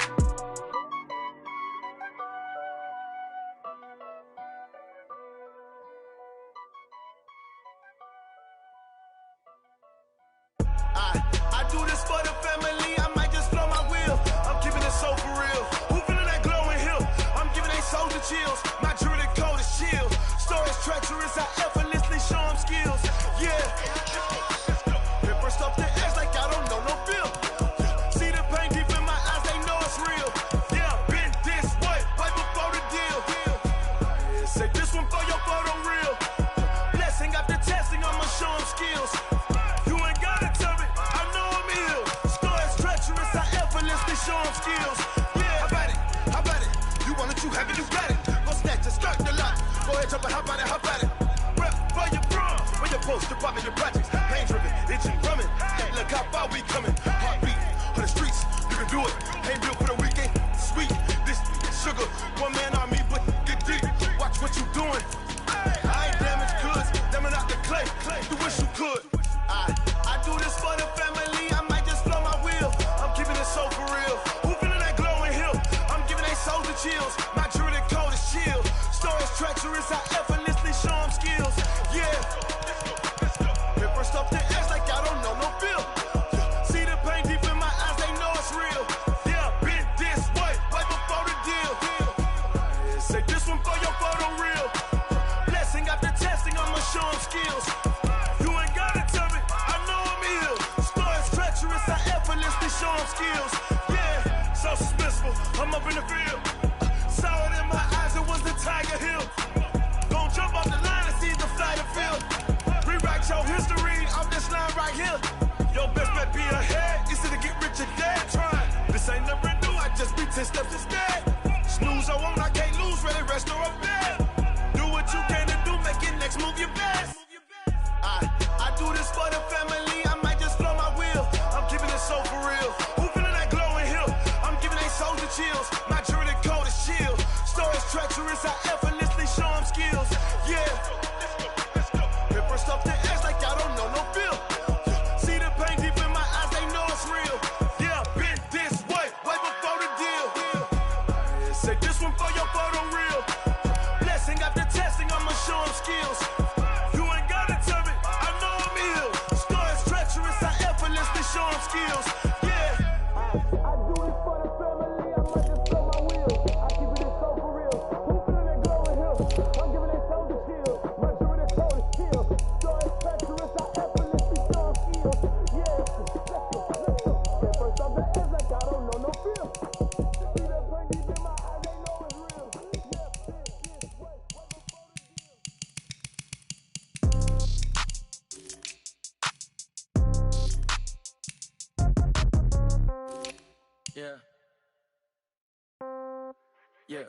I do this for the family, I might just blow my wheel. I'm keeping it so for real. Who feeling that glowing hill? I'm giving they soldier chills. My jewelry code is chill. Stories treacherous, I effortlessly show them skills. Yeah. Paper stuff the edge like I don't know no feel. See the pain deep in my eyes, they know it's real. Yeah, been this way, right before the deal. Say this one for your photo real. Blessing after testing, I'ma show them skills. Show them skills. Yeah, how about it? How about it? You want it, you have it, you got it. Go snatch it, start the lot. Go ahead, jump it, how about it? How about it? Rep for your bro, for your post, your poppin', your projects. Pain driven, itching, drumming. Look how far we coming. Heartbeat on the streets, you can do it. Ain't built for the weekend. Sweet, this sugar, one man army, but get deep. Watch what you doing. I ain't damaged goods, them out the clay. You wish you could. I do this for the family. I might just blow my wheel. I'm keeping it so for real. Who feeling that glowing hill? I'm giving they soldier chills. My jewelry code is chill. Stories treacherous, I effortlessly show them skills. Yeah. Paper stuff the edge like I don't know no feel. See the pain deep in my eyes, they know it's real. Yeah, been this way, right before the deal. Say this one for your photo real. Blessing after testing, I'ma show them skills. You ain't gotta tell me, I know I'm ill. Stories treacherous, I effortlessly show them skills. Yeah, so suspenseful, I'm up in the field. Saw it in my eyes, it was the Tiger Hill. Gon' jump off the line and see the flight of field. Rewrite your history off this line right here. Your best bet be ahead, easy to get rich or dead trying. This ain't never new, I just be 10 steps instead. Snooze, I won't, I can't lose, really rest or up there. Do what you can to do, make your next move your best. I do this for the family, I might just blow my wheel. I'm keeping it so for real. Who feeling that glowing hill? I'm giving they souls the chills. My jewelry code is chill. Stories treacherous, I effortlessly show them skills. Yeah. Paper stuff the edge like I don't know no feel. See the pain deep in my eyes, they know it's real. Yeah, been this way before the deal. Say this one for your photo reel. Blessing after testing, I'ma show them skills. You ain't gotta tell me, I know I'm ill. Stories treacherous, I effortlessly show them skills. Yeah. I do it for the family, I might just blow my wheel. I keep it so for real. Who feeling that glowing hill? I'm giving they souls the chill. My jewelry code is chill. Stories treacherous, I effortlessly show them skills. Yeah. Let's go. Get first off the edge like I don't know no feel. See that pain deep in my eyes, they know it's real. Yeah. Yeah.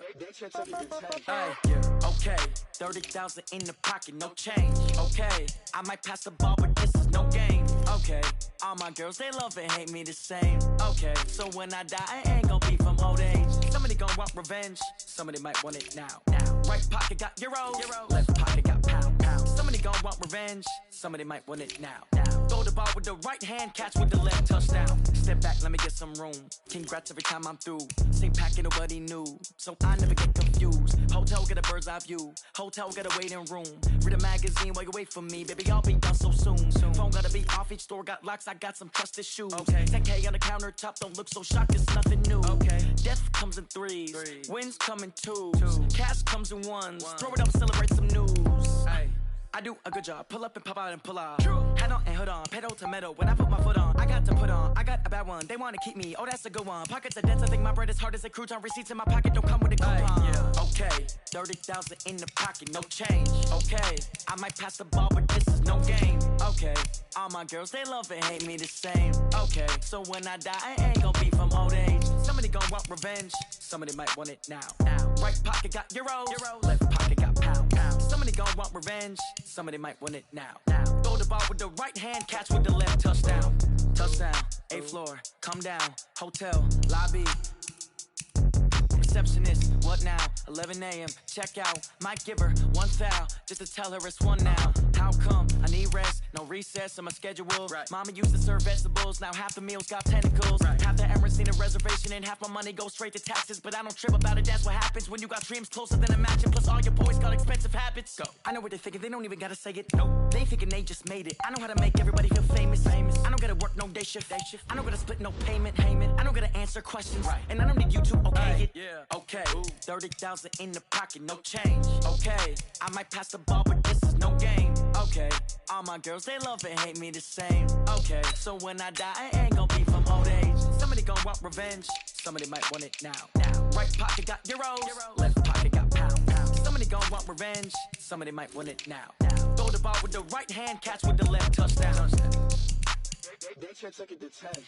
Hey, yeah. Okay. 30,000 in the pocket, no change. Okay. I might pass the ball, but this is no game. Okay. All my girls, they love and hate me the same. Okay. So when I die, I ain't gon' be from old age. Somebody gon' want revenge. Somebody might want it now. Right pocket got euros. Left pocket got pound. Somebody gon' want revenge. Somebody might want it now. Throw the ball with the right hand, catch with the left, touchdown. Step back, let me get some room. Congrats every time I'm through. Same packet, nobody knew, so I never get confused. Hotel get a bird's eye view. Hotel get a waiting room. Read a magazine while you wait for me, baby. I'll be done so soon. Phone gotta be off, each store got locks. I got some trusted shoes. 10K on the countertop, don't look so shocked. It's nothing new. Death comes in threes. Wins come in twos. Cash comes in ones. Throw it up, celebrate some news. I do a good job. Pull up and pop out and pull out. Head on and hood on. Pedal to metal. When I put my foot on, I got to put on. I got a bad one. They want to keep me. Oh, that's a good one. Pockets are dense. I think my bread is hard as a crouton. Receipts in my pocket don't come with a coupon. Okay. 30,000 in the pocket. No change. Okay. I might pass the ball, but this is no game. Okay. All my girls, they love and hate me the same. Okay. So when I die, I ain't gon' be from old age. Somebody gon' want revenge. Somebody might want it now. Right pocket got euros. Left pocket got pound. Somebody gon' want revenge. Somebody might want it now. Throw the ball with the right hand, catch with the left, touchdown. Touchdown, 8th floor, come down, hotel, lobby. Receptionist, what now? 11 a.m., check out. Might give her one foul, just to tell her it's one now. How come? I need rest, no recess on my schedule. Mama used to serve vegetables, now half the meals got tentacles. Half the Emirates need a reservation and half my money goes straight to taxes. But I don't trip about it, that's what happens when you got dreams closer than a match. And plus all your boys got expensive habits. Go. I know what they're thinking, they don't even gotta say it. Nope. They thinking they just made it. I know how to make everybody feel famous. I don't gotta work no day shift. I don't gotta split no payment. I don't gotta answer questions. And I don't need you to okay it. Okay, 30,000 in the pocket, no change. Okay, I might pass the ball, but this is no game. Okay, all my girls, they love and hate me the same. Okay, so when I die, I ain't gon' be from old age. Somebody gon' want revenge. Somebody might want it now. Right pocket got euros. Left pocket got pound. Somebody gon' want revenge. Somebody might want it now. Throw the ball with the right hand, catch with the left, touchdown. They check it to 10.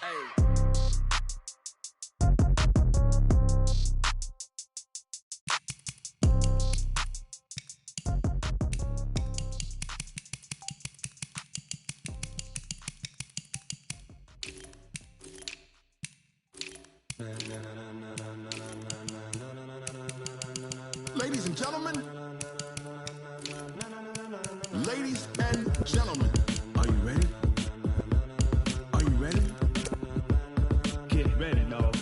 Ladies and gentlemen, ladies and gentlemen, are you ready? Are you ready? Get ready, dog.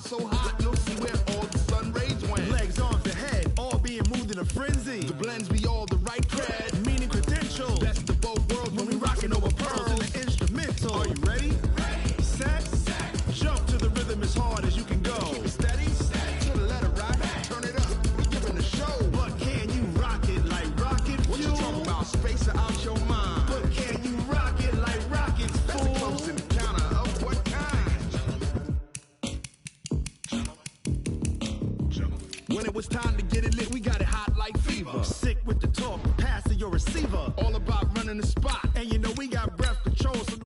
So hot, you'll see where all the sun rays went. Legs, arms, the head, all being moved in a frenzy. The blends be all the right cred, meaning credentials. Best of both worlds when we rockin' over pearls in the instrumental. Are you ready? Ready. Set. Jump to the rhythm as hard as you can go. Keep it steady. To the letter right. Turn it up. We're giving the show. But can you it's time to get it lit. We got it hot like fever. Sick with the talk, passing your receiver. All about running the spot. And you know we got breath control, so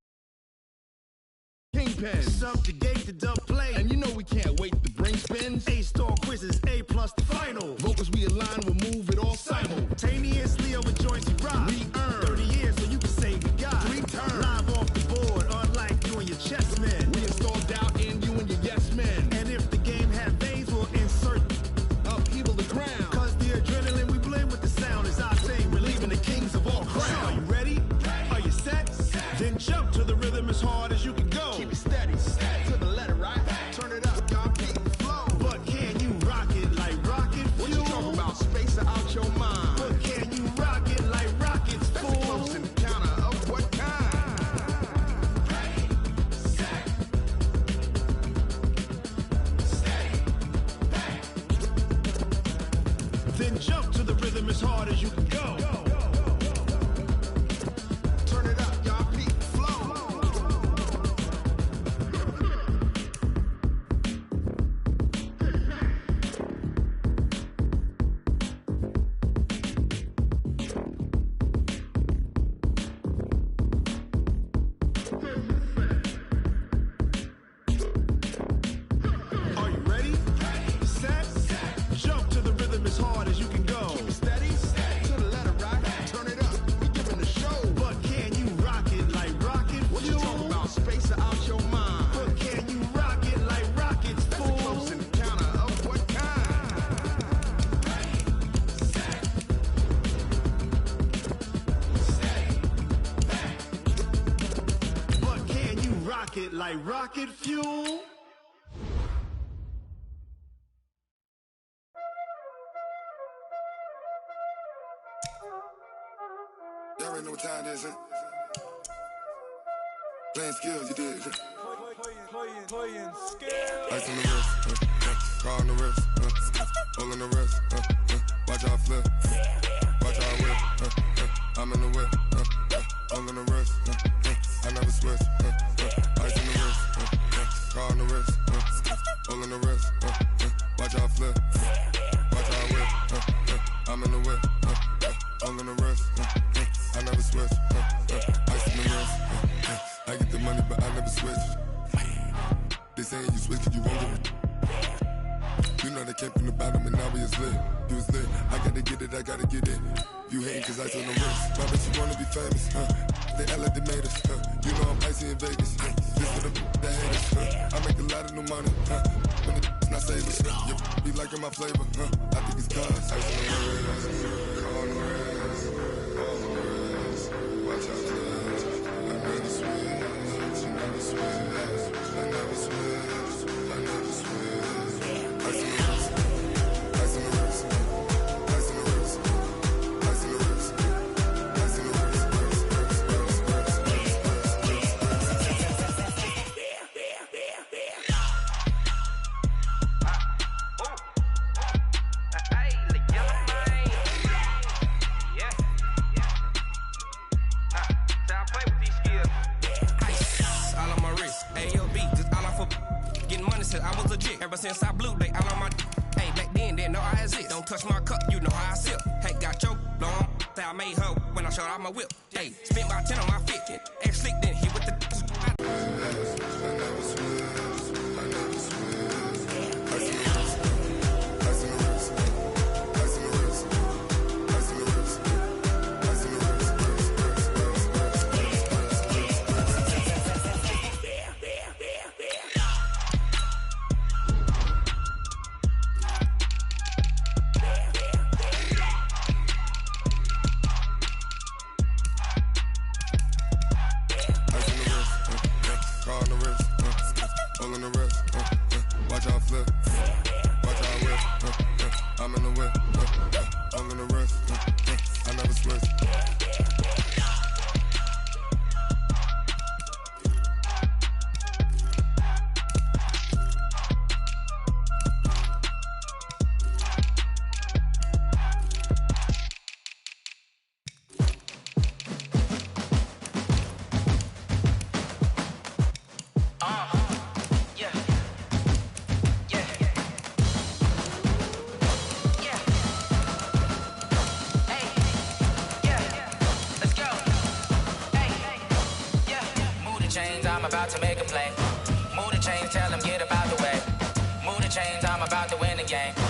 Kingpin. Subjugate the dub play. And you know we can't wait to bring spins. A-star quizzes, A+ the final. Vocals we align, we'll move it all simultaneously over joints we rock. We earn 30 years so you can say we got 3 turns. Live off the board, unlike you and your chess men. We install doubt in you and your yes men. And if the game had veins, we'll insert upheaval the ground. Cause the adrenaline we blend with the sound is our thing, relieving the kings of all crowns. Are you ready? Are you set? Then jump to the rhythm as hard as you can go. Keep it steady, to the letter, right? Turn it up, y'all beat the flow. But can you rock it like rocket fuel? What you talking about? Space out your mind. But can you rock it like rockets, fool? That's a close encounter of what kind? Ready, set, steady, bang. Then jump to the rhythm as hard as you can go. Turn it up, y'all beat the flow. Are you ready? Set, jump to the rhythm as hard as you can go. Keep it steady, to the letter, right? Turn it up, we giving the show. But can you rock it like rocket fuel? What you talking about? Space out your mind. But can you rock it like rockets, fool? That's a close encounter of what kind? Ready, set, steady, bang. But can you rock it like rocket fuel? Y'all already know what time it is, huh? Playing skills, you did. Playing skills. Ice on the wrist, car on the wrist, hole in the wrist, watch how I flip, watch how I whip, I'm in the whip, hole in the wrist, I never switch, ice on the wrist, car on the wrist, hole in the wrist, watch how I flip, watch how I whip, I'm in the whip, hole in the wrist, I never switch, ice in the wrist, I get the money but I never switch. They saying you switch cause you won't get it. You know they came from the bottom and now we is lit. You was lit, I gotta get it, I gotta get it. You hating cause ice on the wrist. My bitch, you wanna be famous, They act like they made us, You know I'm icy in Vegas, This for the that hate us, I make a lot of new money, When the not save us, You be liking my flavor, I think it's cause ice on the wrist, car on the wrist, all on the wrist. Watch out, cuz I never switch, I never switch, I never switch, I never switch. Ice on the wrist, ice on the wrist, ice on the wrist, ice on the wrist, ice on the wrist, I was legit. Ever since I blew, they all on my. Hey, back then, didn't know I exist. Don't touch my cup, you know how I sip. Hey, got your long. Say I made her when I showed out my whip. Hey, spent my 10 on my fit. Ex slick, then hit with the. chains, I'm about to make a play. Move the chains, tell them get up out the way. Move the chains, I'm about to win the game.